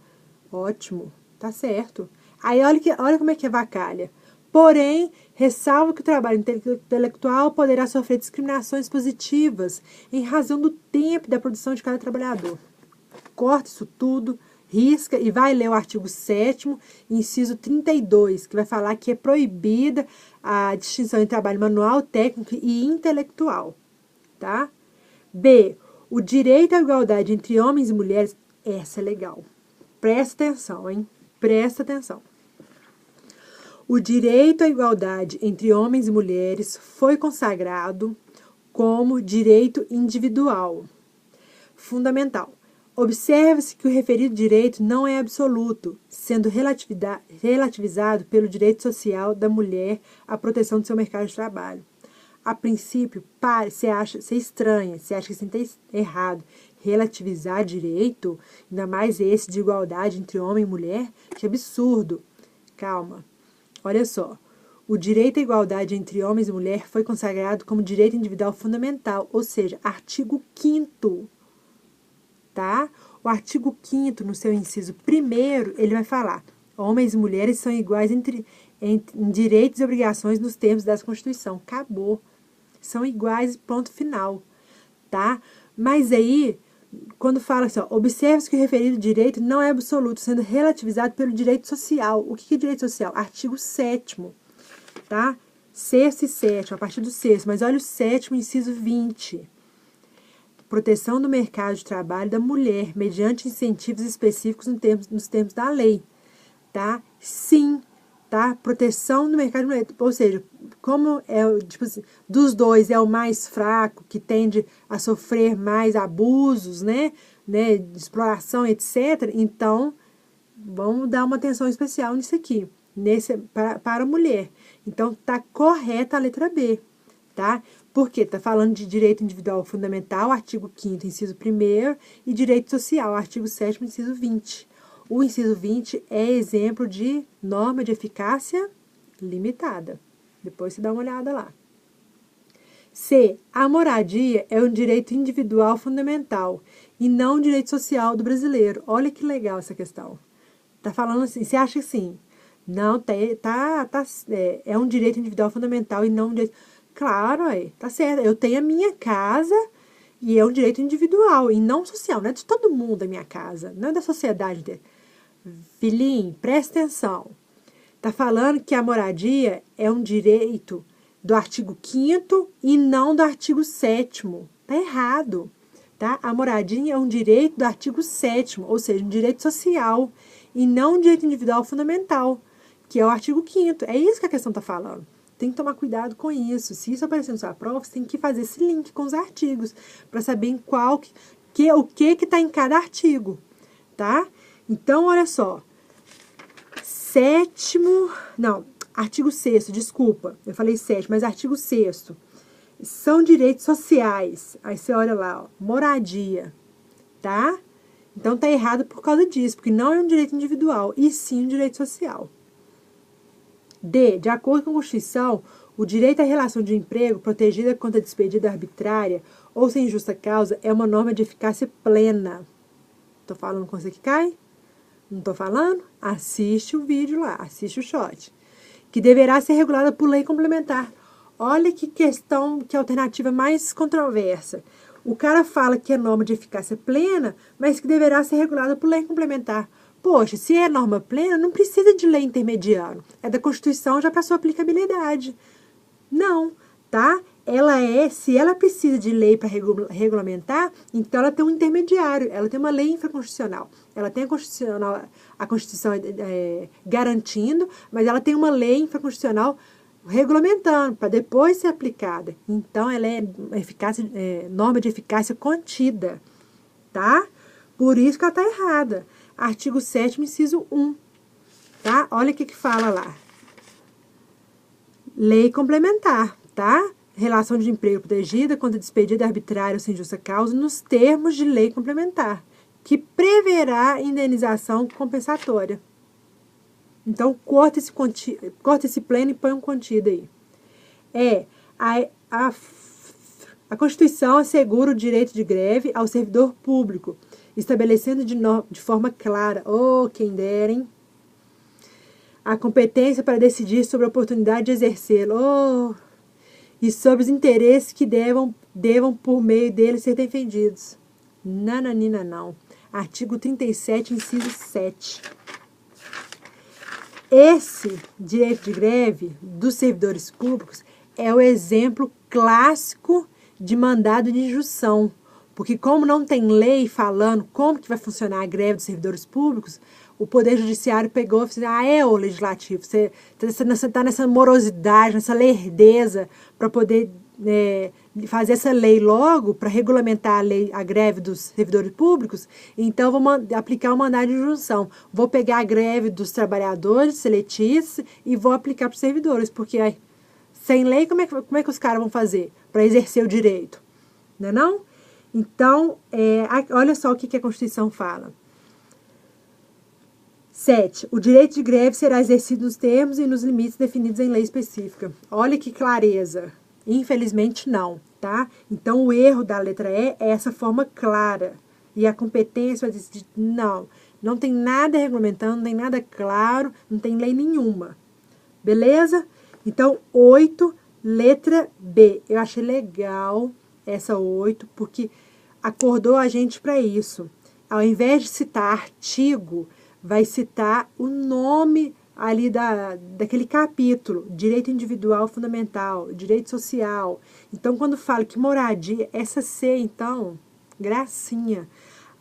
Ótimo. Tá certo. Aí, olha como é que é vacalha. Porém, ressalva que o trabalho intelectual poderá sofrer discriminações positivas em razão do tempo e da produção de cada trabalhador. Corta isso tudo, risca e vai ler o artigo 7º, inciso 32, que vai falar que é proibida a distinção entre trabalho manual, técnico e intelectual. Tá? B. O direito à igualdade entre homens e mulheres. Essa é legal. Presta atenção, hein? Presta atenção. O direito à igualdade entre homens e mulheres foi consagrado como direito individual. Fundamental. Observa-se que o referido direito não é absoluto, sendo relativizado pelo direito social da mulher à proteção do seu mercado de trabalho. A princípio, você estranha, você acha que isso está errado. Relativizar direito, ainda mais esse de igualdade entre homem e mulher, que absurdo. Calma. Olha só, o direito à igualdade entre homens e mulheres foi consagrado como direito individual fundamental, ou seja, artigo 5º, tá? O artigo 5º, no seu inciso 1º, ele vai falar: homens e mulheres são iguais em direitos e obrigações nos termos da Constituição. Acabou. São iguais, ponto final, tá? Mas aí, quando fala assim, observe-se que o referido direito não é absoluto, sendo relativizado pelo direito social. O que é direito social? Artigo 7º, tá? 6º e 7º, a partir do 6º. Mas olha o 7º, inciso 20. Proteção do mercado de trabalho da mulher, mediante incentivos específicos nos termos da lei, tá? Sim, tá? Proteção do mercado de mulher. Ou seja, como é, tipo assim, dos dois é o mais fraco, que tende a sofrer mais abusos, né, de exploração, etc. Então, vamos dar uma atenção especial nisso aqui, para a mulher. Então, tá correta a letra B, tá? Porque tá falando de direito individual fundamental, artigo 5º, inciso 1º, e direito social, artigo 7º, inciso 20. O inciso 20 é exemplo de norma de eficácia limitada. Depois você dá uma olhada lá. C. A moradia é um direito individual fundamental e não um direito social do brasileiro. Olha que legal essa questão. Tá falando assim, você acha que sim? Não, é um direito individual fundamental e não um direito... Claro, tá certo. Eu tenho a minha casa e é um direito individual e não social. Não é de todo mundo a minha casa, não é da sociedade. Filhinho, presta atenção. Tá falando que a moradia é um direito do artigo 5º e não do artigo 7º. Tá errado, tá? A moradia é um direito do artigo 7º, ou seja, um direito social e não um direito individual fundamental, que é o artigo 5º. É isso que a questão tá falando. Tem que tomar cuidado com isso. Se isso aparecer na sua prova, você tem que fazer esse link com os artigos para saber em qual o que está em cada artigo, tá? Então, olha só. Artigo 6º, desculpa. Eu falei 7º, mas artigo 6º. São direitos sociais. Aí você olha lá, ó, moradia, tá? Então, tá errado por causa disso, porque não é um direito individual, e sim um direito social. D. De acordo com a Constituição, o direito à relação de emprego protegida contra despedida arbitrária ou sem justa causa é uma norma de eficácia plena. Tô falando com você que cai? Não tô falando? Assiste o vídeo lá, assiste o shot. Que deverá ser regulada por lei complementar. Olha que questão, que alternativa mais controversa. O cara fala que é norma de eficácia plena, mas que deverá ser regulada por lei complementar. Poxa, se é norma plena, não precisa de lei intermediária. É da Constituição, já passou aplicabilidade. Não, tá? se ela precisa de lei para regulamentar, então ela tem um intermediário, ela tem uma lei infraconstitucional. Ela tem a Constituição garantindo, mas ela tem uma lei infraconstitucional regulamentando, para depois ser aplicada. Então, ela é norma de eficácia contida, tá? Por isso que ela está errada. Artigo 7º, inciso 1, tá? Olha o que fala lá. Lei complementar, tá? Relação de emprego protegida contra despedida arbitrária ou sem justa causa nos termos de lei complementar, que preverá indenização compensatória. Então, corta esse pleno e põe um contido aí. A Constituição assegura o direito de greve ao servidor público, estabelecendo de forma clara, quem dera, hein? A competência para decidir sobre a oportunidade de exercê-lo, e sobre os interesses que devam por meio dele ser defendidos. Nananina não. Artigo 37, inciso 7. Esse direito de greve dos servidores públicos é o exemplo clássico de mandado de injunção, porque como não tem lei falando como que vai funcionar a greve dos servidores públicos, o Poder Judiciário pegou e disse, o Legislativo, você está nessa morosidade, nessa lerdeza para poder fazer essa lei logo, para regulamentar a greve dos servidores públicos, então vou aplicar o mandado de injunção. Vou pegar a greve dos trabalhadores seletistas e vou aplicar para os servidores, porque sem lei, como é que os caras vão fazer para exercer o direito? Não é não? Então, olha só o que a Constituição fala. 7. O direito de greve será exercido nos termos e nos limites definidos em lei específica. Olha que clareza. Infelizmente, não, tá? Então, o erro da letra E é essa forma clara. E a competência vai decidir, não tem nada regulamentando, não tem nada claro, não tem lei nenhuma. Beleza? Então, 8, letra B. Eu achei legal essa 8, porque acordou a gente para isso. Ao invés de citar artigo, vai citar o nome ali daquele capítulo, direito individual fundamental, direito social. Então, quando fala que moradia, essa C, então, gracinha.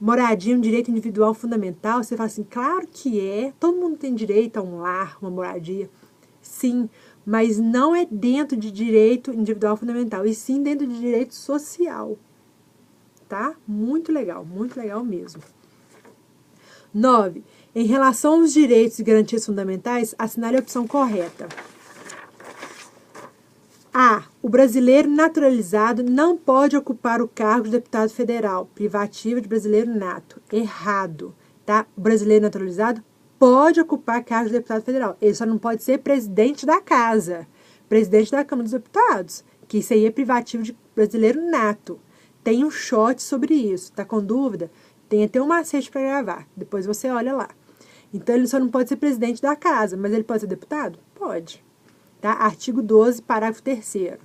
Moradia é um direito individual fundamental, você fala assim, claro que é, todo mundo tem direito a um lar, uma moradia. Sim, mas não é dentro de direito individual fundamental, e sim dentro de direito social. Tá? Muito legal mesmo. 9. Em relação aos direitos e garantias fundamentais, assinale a opção correta. A. O brasileiro naturalizado não pode ocupar o cargo de deputado federal, privativa de brasileiro nato. Errado, tá? O brasileiro naturalizado pode ocupar cargo de deputado federal. Ele só não pode ser presidente da casa, presidente da Câmara dos Deputados, que isso aí é privativo de brasileiro nato. Tem um shot sobre isso. Tá com dúvida? Tem até um macete para gravar. Depois você olha lá. Então, ele só não pode ser presidente da casa, mas ele pode ser deputado? Pode. Tá? Artigo 12, parágrafo 3º.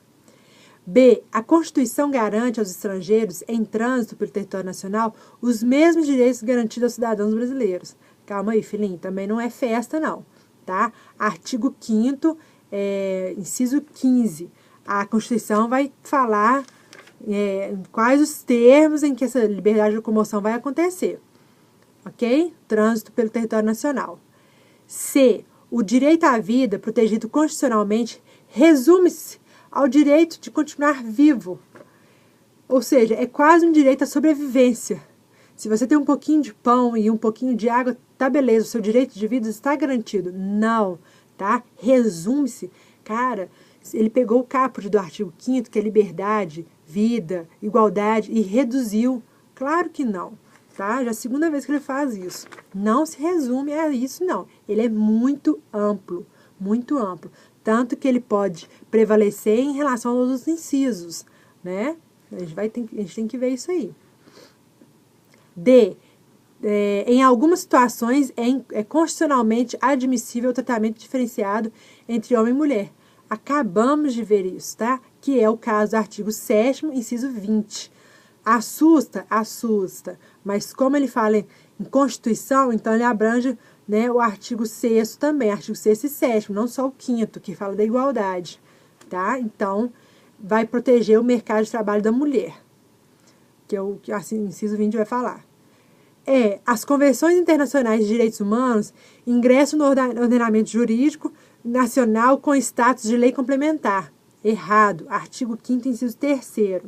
B. A Constituição garante aos estrangeiros em trânsito pelo território nacional os mesmos direitos garantidos aos cidadãos brasileiros. Calma aí, filhinho. Também não é festa, não. Tá? Artigo 5º, inciso 15. A Constituição vai falar quais os termos em que essa liberdade de locomoção vai acontecer. Ok? Trânsito pelo território nacional. C. O direito à vida, protegido constitucionalmente, resume-se ao direito de continuar vivo. Ou seja, é quase um direito à sobrevivência. Se você tem um pouquinho de pão e um pouquinho de água, tá beleza, o seu direito de vida está garantido. Não, tá? Resume-se. Cara, ele pegou o caput do artigo 5º, que é liberdade, vida, igualdade, e reduziu. Claro que não. Tá? Já é a segunda vez que ele faz isso. Não se resume a isso, não. Ele é muito amplo, muito amplo. Tanto que ele pode prevalecer em relação aos outros incisos, né? A gente tem que ver isso aí. D. Em algumas situações é constitucionalmente admissível o tratamento diferenciado entre homem e mulher. Acabamos de ver isso, tá? Que é o caso do artigo 7º, inciso 20. Assusta? Assusta. Mas como ele fala em Constituição, então ele abrange, né, o artigo 6º também, artigo 6º e 7º, não só o 5º, que fala da igualdade, tá? Então, vai proteger o mercado de trabalho da mulher, que é o que assim, inciso 20 vai falar. As convenções internacionais de direitos humanos ingressam no ordenamento jurídico nacional com status de lei complementar. Errado. Artigo 5º, inciso 3º.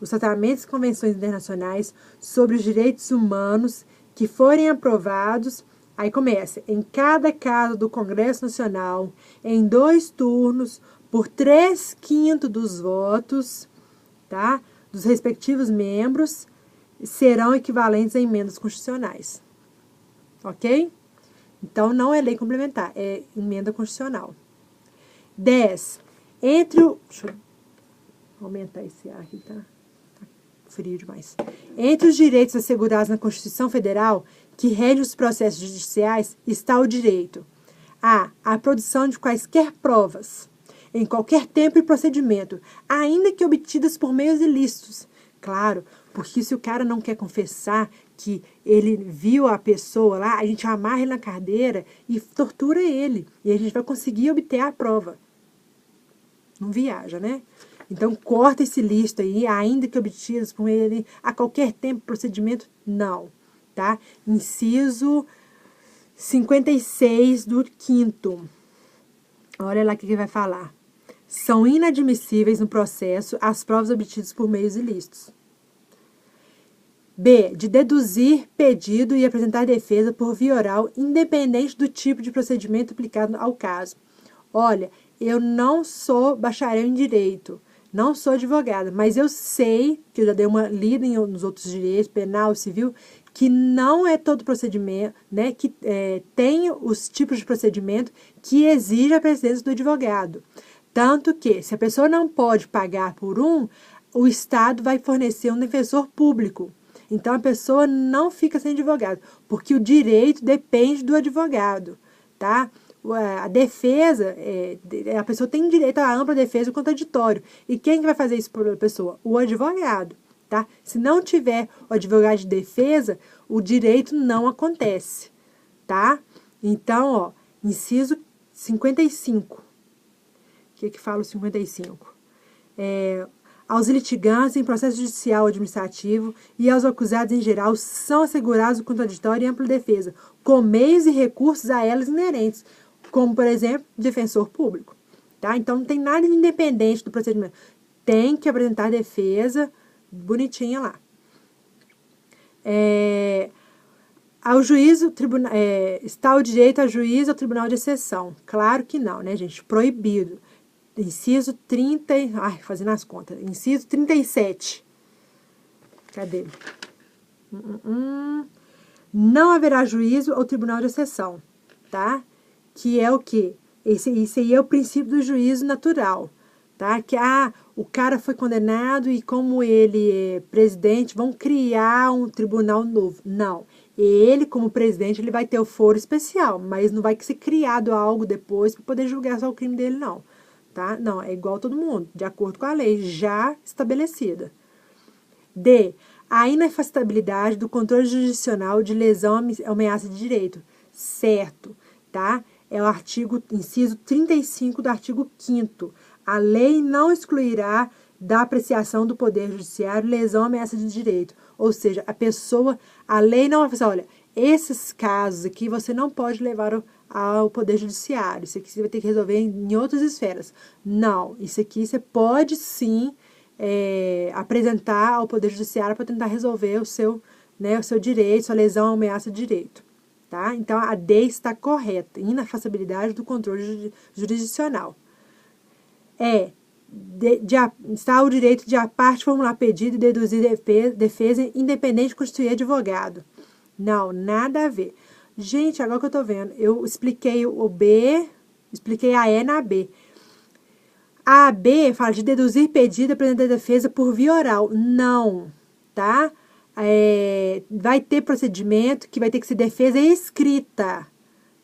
Os tratamentos e convenções internacionais sobre os direitos humanos que forem aprovados, aí começa, em cada caso do Congresso Nacional, em 2 turnos, por 3/5 dos votos, tá? Dos respectivos membros, serão equivalentes a emendas constitucionais. Ok? Então, não é lei complementar, é emenda constitucional. 10. Deixa eu aumentar esse ar aqui, tá? Tá frio demais. Entre os direitos assegurados na Constituição Federal, que rege os processos judiciais, está o direito a produção de quaisquer provas, em qualquer tempo e procedimento, ainda que obtidas por meios ilícitos. Claro, porque se o cara não quer confessar que ele viu a pessoa lá, a gente amarra ele na cadeira e tortura ele. E a gente vai conseguir obter a prova. Não viaja, né? Então, corta esse listo aí, ainda que obtidas por ele a qualquer tempo, procedimento, não. Tá? Inciso 56 do 5º. Olha lá o que ele vai falar. São inadmissíveis no processo as provas obtidas por meios ilícitos. B. De deduzir pedido e apresentar defesa por via oral, independente do tipo de procedimento aplicado ao caso. Olha, eu não sou bacharel em direito, não sou advogada, mas eu sei, que eu já dei uma lida nos outros direitos, penal, civil, que não é todo procedimento, né, que tem os tipos de procedimento que exige a presença do advogado. Tanto que, se a pessoa não pode pagar por o Estado vai fornecer um defensor público. Então, a pessoa não fica sem advogado, porque o direito depende do advogado, tá? A defesa, a pessoa tem direito à ampla defesa e contraditório. E quem que vai fazer isso por a pessoa? O advogado, tá? Se não tiver o advogado de defesa, o direito não acontece, tá? Então, ó, inciso 55. O que fala o 55? Aos litigantes em processo judicial ou administrativo e aos acusados em geral são assegurados o contraditório e ampla defesa, com meios e recursos a elas inerentes, como, por exemplo, defensor público. Tá? Então, não tem nada de independente do procedimento. Tem que apresentar defesa bonitinha lá. Ao juízo, está o direito a juízo ao tribunal de exceção. Claro que não, né, gente? Proibido. Inciso 30... fazendo as contas. Inciso 37. Cadê? Não haverá juízo ao tribunal de exceção, tá? Que é o quê? Esse aí é o princípio do juízo natural, tá? Que, o cara foi condenado e como ele é presidente, vão criar um tribunal novo. Não. Ele, como presidente, ele vai ter o foro especial, mas não vai ser criado algo depois para poder julgar só o crime dele, não. Tá? Não, é igual a todo mundo, de acordo com a lei já estabelecida. D. A inafastabilidade do controle jurisdicional de lesão à ameaça de direito. Certo, tá? É o inciso 35 do artigo 5º. A lei não excluirá da apreciação do Poder Judiciário lesão à ameaça de direito. Ou seja, a lei não vai falar, olha, esses casos aqui você não pode levar ao Poder Judiciário. Isso aqui você vai ter que resolver em outras esferas. Não, isso aqui você pode sim apresentar ao Poder Judiciário para tentar resolver o seu direito, sua lesão à ameaça de direito. Tá? Então, a D está correta. Inafastabilidade do controle jurisdicional. Está o direito de a parte formular pedido e deduzir defesa independente de constituir advogado. Não, nada a ver. Gente, agora que eu tô vendo, eu expliquei o B, expliquei a E na B. A B fala de deduzir pedido e apresentar defesa por via oral. Não, tá? Vai ter procedimento que vai ter que ser defesa escrita,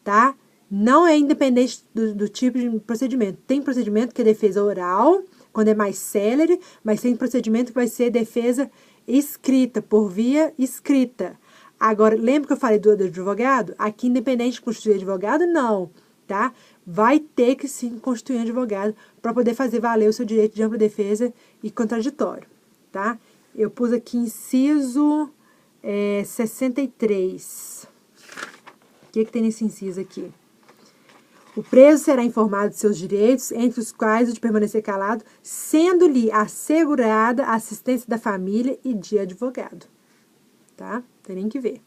tá? Não é independente do tipo de procedimento. Tem procedimento que é defesa oral, quando é mais célere, mas tem procedimento que vai ser defesa escrita, por via escrita. Agora, lembra que eu falei do advogado? Aqui, independente de constituir advogado, não. tá? Vai ter que sim constituir um advogado para poder fazer valer o seu direito de ampla defesa e contraditório, tá? Eu pus aqui inciso 63. O que tem nesse inciso aqui? O preso será informado de seus direitos, entre os quais o de permanecer calado, sendo-lhe assegurada a assistência da família e de advogado. Tá? Tem nem que ver.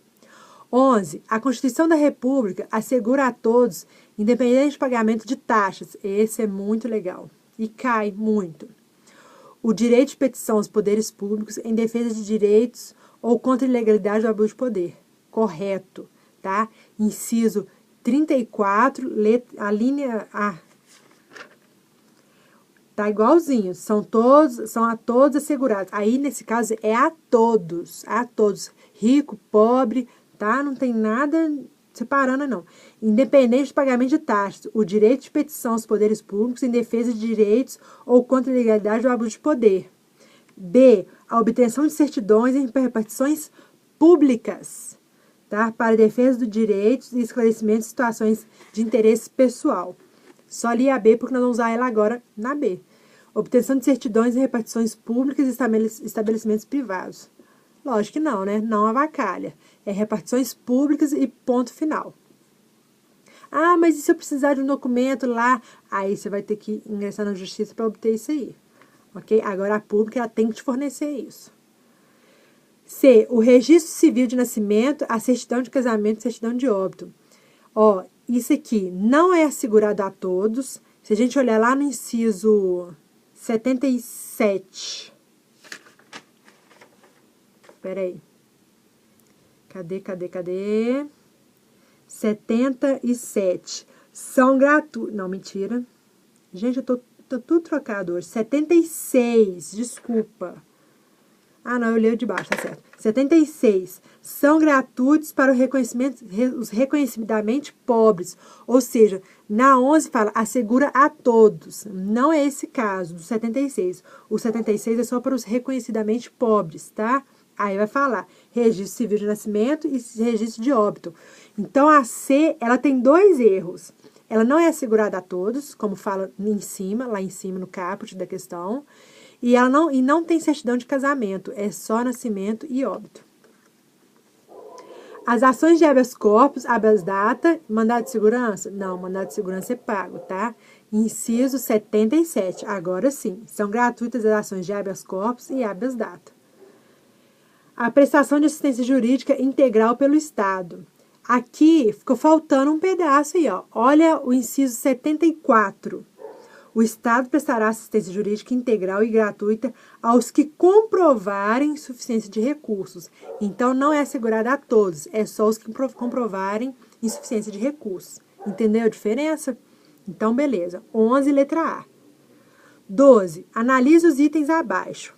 11. A Constituição da República assegura a todos, independente de pagamento de taxas. Esse é muito legal. E cai muito. O direito de petição aos poderes públicos em defesa de direitos ou contra a ilegalidade ou abuso de poder. Correto. Tá? Inciso 34, a linha A. Tá igualzinho. São a todos assegurados. Aí, nesse caso, é a todos. A todos. Rico, pobre, tá? Não tem nada separando, não. Independente do pagamento de taxas. O direito de petição aos poderes públicos em defesa de direitos ou contra a ilegalidade ou abuso de poder. B. A obtenção de certidões em repartições públicas. Tá? Para defesa dos direitos e esclarecimento de situações de interesse pessoal. Só li a B porque nós vamos usar ela agora na B. Obtenção de certidões em repartições públicas e estabelecimentos privados. Lógico que não, né? Não avacalha. É repartições públicas e ponto final. Ah, mas e se eu precisar de um documento lá? Aí você vai ter que ingressar na justiça para obter isso aí. Ok? Agora a pública ela tem que te fornecer isso. C. O registro civil de nascimento, a certidão de casamento e certidão de óbito. Ó, isso aqui não é assegurado a todos. Se a gente olhar lá no inciso 77. Espera aí. Cadê? 77. São gratuitos. Não, mentira. Gente, eu tô tudo trocado hoje. 76, desculpa. Ah, não, eu leio de baixo, tá certo. 76. São gratuitos para os reconhecidamente pobres. Ou seja, na 11 fala, assegura a todos. Não é esse caso do 76. O 76 é só para os reconhecidamente pobres, tá? Aí vai falar registro civil de nascimento e registro de óbito. Então, a C, ela tem dois erros. Ela não é assegurada a todos, como fala lá em cima no caput da questão. E ela não tem certidão de casamento, é só nascimento e óbito. As ações de habeas corpus, habeas data, mandado de segurança? Não, mandado de segurança é pago, tá? Inciso 77, agora sim, são gratuitas as ações de habeas corpus e habeas data. A prestação de assistência jurídica integral pelo Estado. Aqui ficou faltando um pedaço aí, ó. Olha o inciso 74. O Estado prestará assistência jurídica integral e gratuita aos que comprovarem insuficiência de recursos. Então, não é assegurada a todos, é só os que comprovarem insuficiência de recursos. Entendeu a diferença? Então, beleza. 11, letra A. 12. Analise os itens abaixo.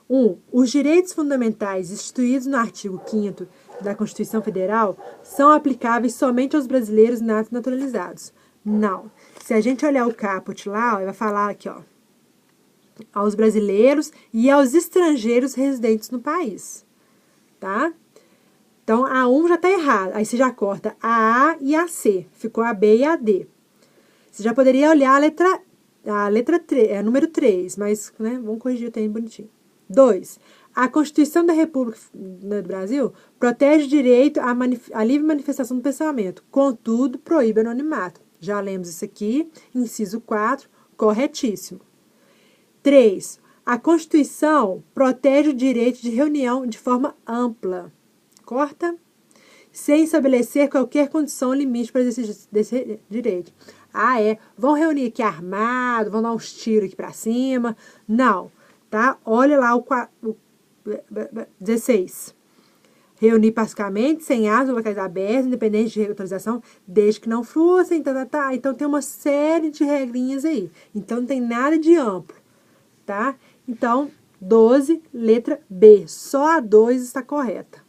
1. Os direitos fundamentais instituídos no artigo 5º da Constituição Federal são aplicáveis somente aos brasileiros natos naturalizados. Não. Se a gente olhar o caput lá, ó, vai falar aqui, ó, aos brasileiros e aos estrangeiros residentes no país, tá? Então, a 1 já está errado. Aí você já corta a A e a C. Ficou a B e a D. Você já poderia olhar a letra 3, número 3, mas, né, vamos corrigir o tempo bonitinho. 2. A Constituição da República do Brasil protege o direito à livre manifestação do pensamento, contudo, proíbe o anonimato. Já lemos isso aqui, inciso 4, corretíssimo. 3. A Constituição protege o direito de reunião de forma ampla. Corta. Sem estabelecer qualquer condição ou limite para exercício desse direito. Ah, é. Vão reunir aqui armado, vão dar uns tiros aqui para cima. Não, tá? Olha lá o 16. Reunir pacificamente, sem armas, locais abertos, independente de autorização, desde que não fossem, tá. Então, tem uma série de regrinhas aí. Então, não tem nada de amplo, tá? Então, 12, letra B. Só a 2 está correta.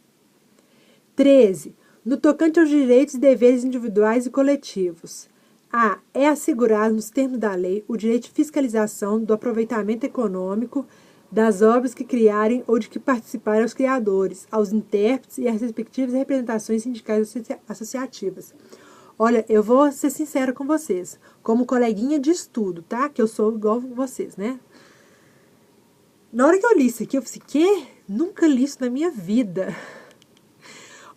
13. No tocante aos direitos e deveres individuais e coletivos. A. É assegurado, nos termos da lei, o direito de fiscalização do aproveitamento econômico das obras que criarem ou de que participarem aos criadores, aos intérpretes e às respectivas representações sindicais associativas. Olha, eu vou ser sincera com vocês, como coleguinha de estudo, tá? Que eu sou igual vocês, né? Na hora que eu li isso aqui, eu falei assim, quê? Nunca li isso na minha vida.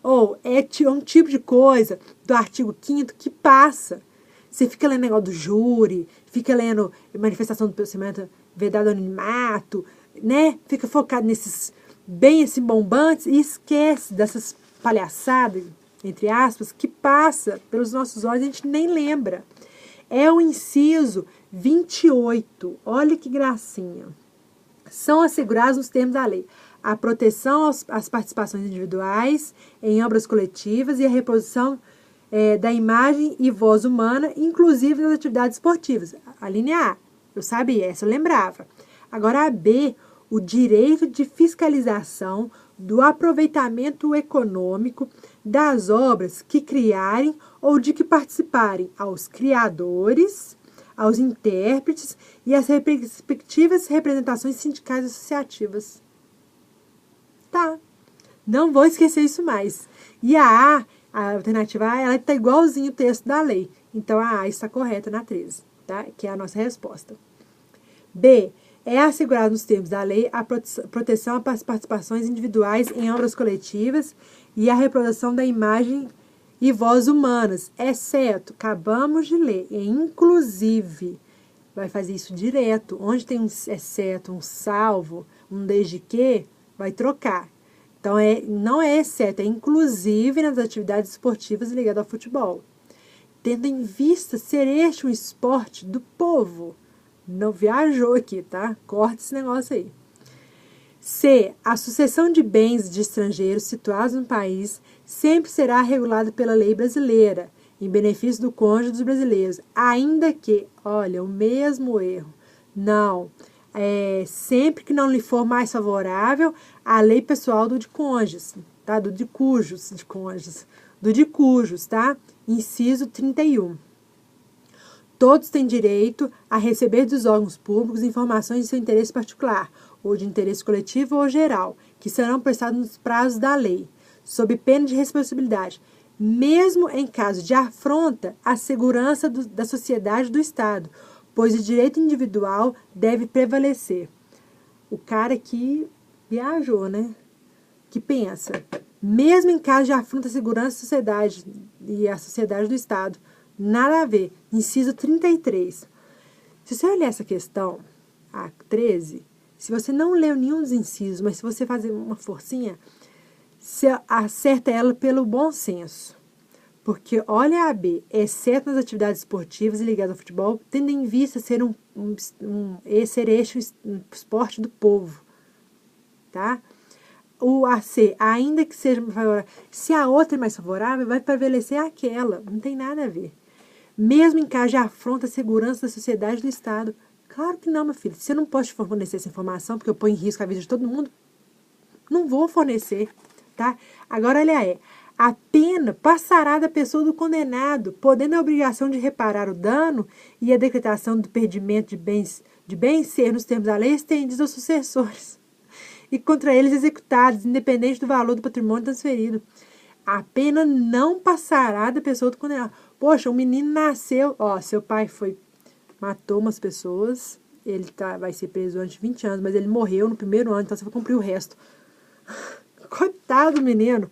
Ou é um tipo de coisa do artigo 5º que passa. Você fica lendo negócio do júri, fica lendo manifestação do pensamento, vedado anonimato, né? Fica focado nesses bem assim bombantes e esquece dessas palhaçadas, entre aspas, que passa pelos nossos olhos e a gente nem lembra. É o inciso 28. Olha que gracinha. São assegurados nos termos da lei a proteção às participações individuais em obras coletivas e a reprodução da imagem e voz humana, inclusive nas atividades esportivas. A linha A, eu sabia, essa eu lembrava. Agora a B, o direito de fiscalização do aproveitamento econômico das obras que criarem ou de que participarem aos criadores, aos intérpretes e às respectivas representações sindicais associativas. Tá. Não vou esquecer isso mais. E a alternativa A, ela está igualzinho o texto da lei. Então, a A está correta na 13, tá? Que é a nossa resposta. B. É assegurado nos termos da lei a proteção às participações individuais em obras coletivas e a reprodução da imagem e voz humanas, exceto, acabamos de ler, inclusive, vai fazer isso direto. Onde tem um exceto, um salvo, um desde que, vai trocar. Então, não é exceto, é inclusive nas atividades esportivas ligadas ao futebol. Tendo em vista ser este um esporte do povo. Não viajou aqui, tá? Corta esse negócio aí. C. A sucessão de bens de estrangeiros situados no país sempre será regulada pela lei brasileira, em benefício do cônjuge dos brasileiros, ainda que, olha, o mesmo erro. Não. Sempre que não lhe for mais favorável a lei pessoal do de cônjuges, tá? Do de cujos, de cônjuges. Do de cujos, tá? Inciso 31. Todos têm direito a receber dos órgãos públicos informações de seu interesse particular, ou de interesse coletivo ou geral, que serão prestados nos prazos da lei, sob pena de responsabilidade, mesmo em caso de afronta à segurança da sociedade do Estado, pois o direito individual deve prevalecer. O cara que viajou, né? Que pensa, mesmo em caso de afronta à segurança da sociedade e à sociedade do Estado, nada a ver. Inciso 33. Se você olhar essa questão, a 13, se você não leu nenhum dos incisos, mas se você fazer uma forcinha, você acerta ela pelo bom senso. Porque olha a B, exceto nas atividades esportivas e ligadas ao futebol, tendo em vista ser um esporte do povo. Tá? O AC, ainda que seja favorável, se a outra é mais favorável, vai prevalecer aquela. Não tem nada a ver. Mesmo em caso de afronta à segurança da sociedade do Estado. Claro que não, meu filho. Se eu não posso te fornecer essa informação, porque eu ponho em risco a vida de todo mundo, não vou fornecer, tá? Agora, olha a pena passará da pessoa do condenado, podendo a obrigação de reparar o dano e a decretação do perdimento de bens ser, nos termos da lei, estendidos aos sucessores e contra eles executados, independente do valor do patrimônio transferido. A pena não passará da pessoa do condenado. Poxa, um menino nasceu, seu pai matou umas pessoas, ele vai ser preso durante 20 anos, mas ele morreu no primeiro ano, então você vai cumprir o resto. Coitado do menino.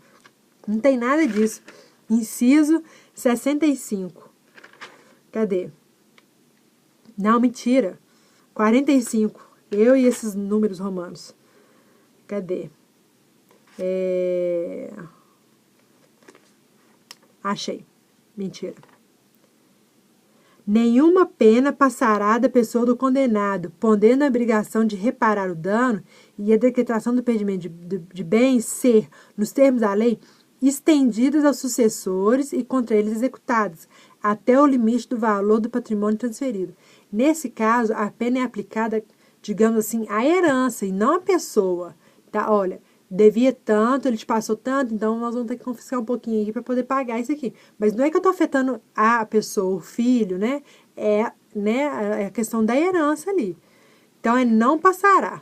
Não tem nada disso. Inciso 65. Cadê? Não, mentira. 45. Eu e esses números romanos. Cadê? Achei. Mentira. Nenhuma pena passará da pessoa do condenado, podendo a obrigação de reparar o dano e a decretação do perdimento de bens ser, nos termos da lei, estendidas aos sucessores e contra eles executadas, até o limite do valor do patrimônio transferido. Nesse caso, a pena é aplicada, digamos assim, à herança e não à pessoa. Tá? Olha, devia tanto, ele te passou tanto, então nós vamos ter que confiscar um pouquinho aqui para poder pagar isso aqui. Mas não é que eu estou afetando a pessoa, o filho, né? É a questão da herança ali. Então, não passará.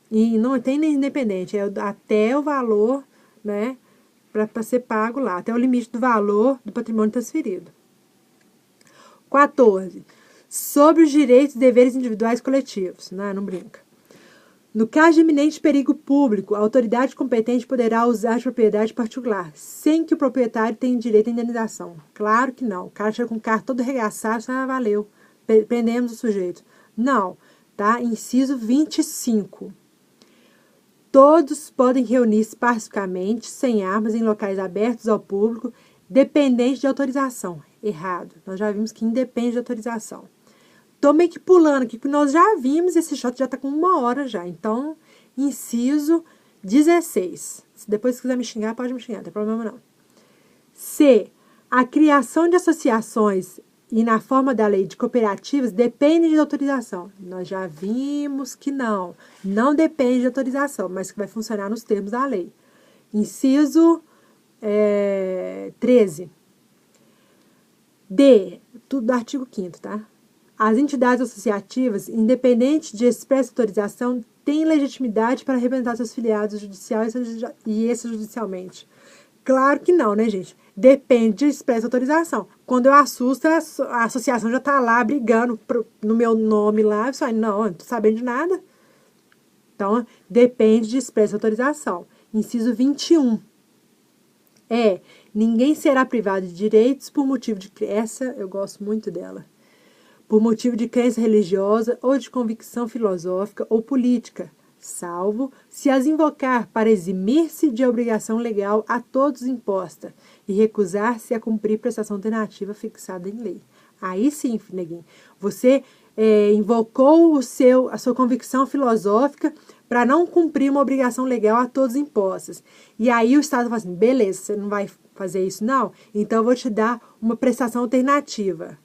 E não tem nem independente, é até o valor, né? Para ser pago lá, até o limite do valor do patrimônio transferido. 14. Sobre os direitos e deveres individuais coletivos. Não brinca. No caso de iminente perigo público, a autoridade competente poderá usar de propriedade particular, sem que o proprietário tenha direito à indenização. Claro que não. O cara chega com o carro todo arregaçado, valeu, prendemos o sujeito. Não, tá? Inciso 25. Todos podem reunir-se pacificamente, sem armas, em locais abertos ao público, dependente de autorização. Errado. Nós já vimos que independe de autorização. Tô meio que pulando aqui, porque nós já vimos, esse shot já tá com 1 hora já. Então, inciso 16. Se depois quiser me xingar, pode me xingar, não tem problema não. C. A criação de associações e na forma da lei de cooperativas depende de autorização. Nós já vimos que não depende de autorização, mas que vai funcionar nos termos da lei. Inciso 13. D. Tudo do artigo 5º, tá? As entidades associativas, independente de expressa autorização, têm legitimidade para representar seus filiados judicial e extrajudicialmente. Claro que não, né, gente? Depende de expressa autorização. Quando eu assusto, a associação já está lá brigando no meu nome lá. Eu falo, não estou sabendo de nada. Então, depende de expressa autorização. Inciso 21. Ninguém será privado de direitos por motivo de crença, eu gosto muito dela, por motivo de crença religiosa ou de convicção filosófica ou política, salvo se as invocar para eximir-se de obrigação legal a todos imposta e recusar-se a cumprir prestação alternativa fixada em lei. Aí sim, neguinho, você invocou a sua convicção filosófica para não cumprir uma obrigação legal a todos impostas. E aí o Estado fala assim, beleza, você não vai fazer isso não? Então eu vou te dar uma prestação alternativa,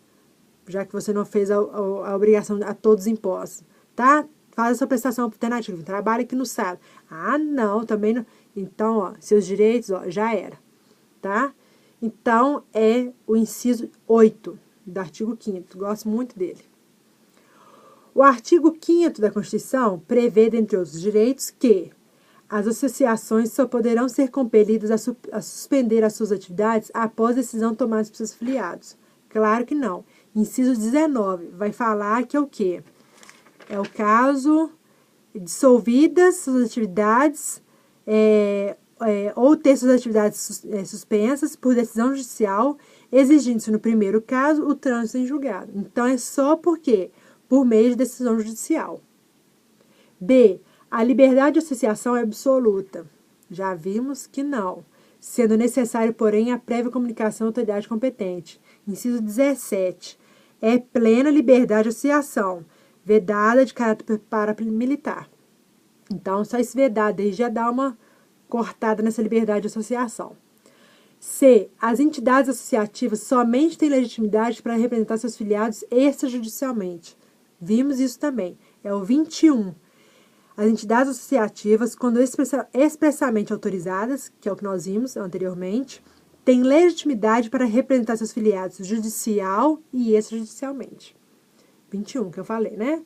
já que você não fez a obrigação a todos impostos, tá? Faz essa prestação alternativa, trabalha aqui no sábado. Ah, não, também não. Então, seus direitos, já era, tá? Então, é o inciso 8 do artigo 5º, gosto muito dele. O artigo 5º da Constituição prevê, dentre outros direitos, que as associações só poderão ser compelidas a suspender as suas atividades após decisão tomada por seus filiados. Claro que não. Inciso 19 vai falar que é o quê? É o caso dissolvidas suas atividades ou ter suas atividades suspensas por decisão judicial, exigindo-se no primeiro caso o trânsito em julgado. Então, é só por meio de decisão judicial. B. A liberdade de associação é absoluta. Já vimos que não. Sendo necessário, porém, a prévia comunicação à autoridade competente. Inciso 17. É plena liberdade de associação, vedada de caráter paramilitar. Então, só esse vedado aí já dá uma cortada nessa liberdade de associação. C. As entidades associativas somente têm legitimidade para representar seus filiados extrajudicialmente. Vimos isso também. É o 21. As entidades associativas, quando expressamente autorizadas, que é o que nós vimos anteriormente, têm legitimidade para representar seus filiados judicial e extrajudicialmente. 21, que eu falei, né?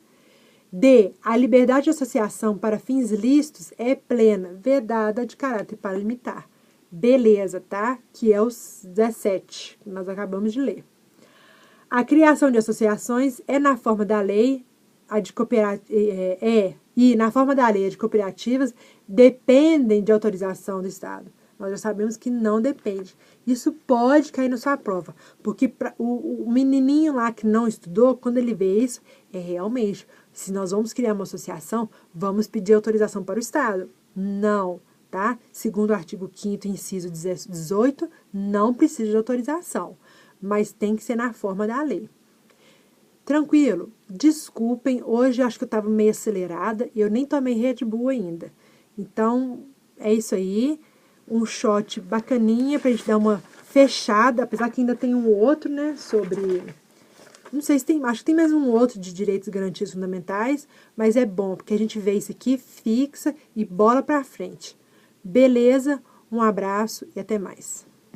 D. A liberdade de associação para fins lícitos é plena, vedada de caráter paralimitar. Beleza, tá? Que é os 17, que nós acabamos de ler. A criação de associações é na forma da lei, e na forma da lei de cooperativas dependem de autorização do Estado. Nós já sabemos que não depende. Isso pode cair na sua prova, porque o menininho lá que não estudou, quando ele vê isso, realmente, se nós vamos criar uma associação, vamos pedir autorização para o Estado. Não, tá? Segundo o artigo 5º, inciso 18, não precisa de autorização, mas tem que ser na forma da lei. Tranquilo, desculpem, hoje eu acho que eu estava meio acelerada e eu nem tomei Red Bull ainda. Então, é isso aí, um shot bacaninha pra gente dar uma fechada, apesar que ainda tem um outro, né, sobre... Não sei se tem, acho que tem mais um outro de direitos e garantias fundamentais, mas é bom, porque a gente vê isso aqui, fixa e bola pra frente. Beleza? Um abraço e até mais.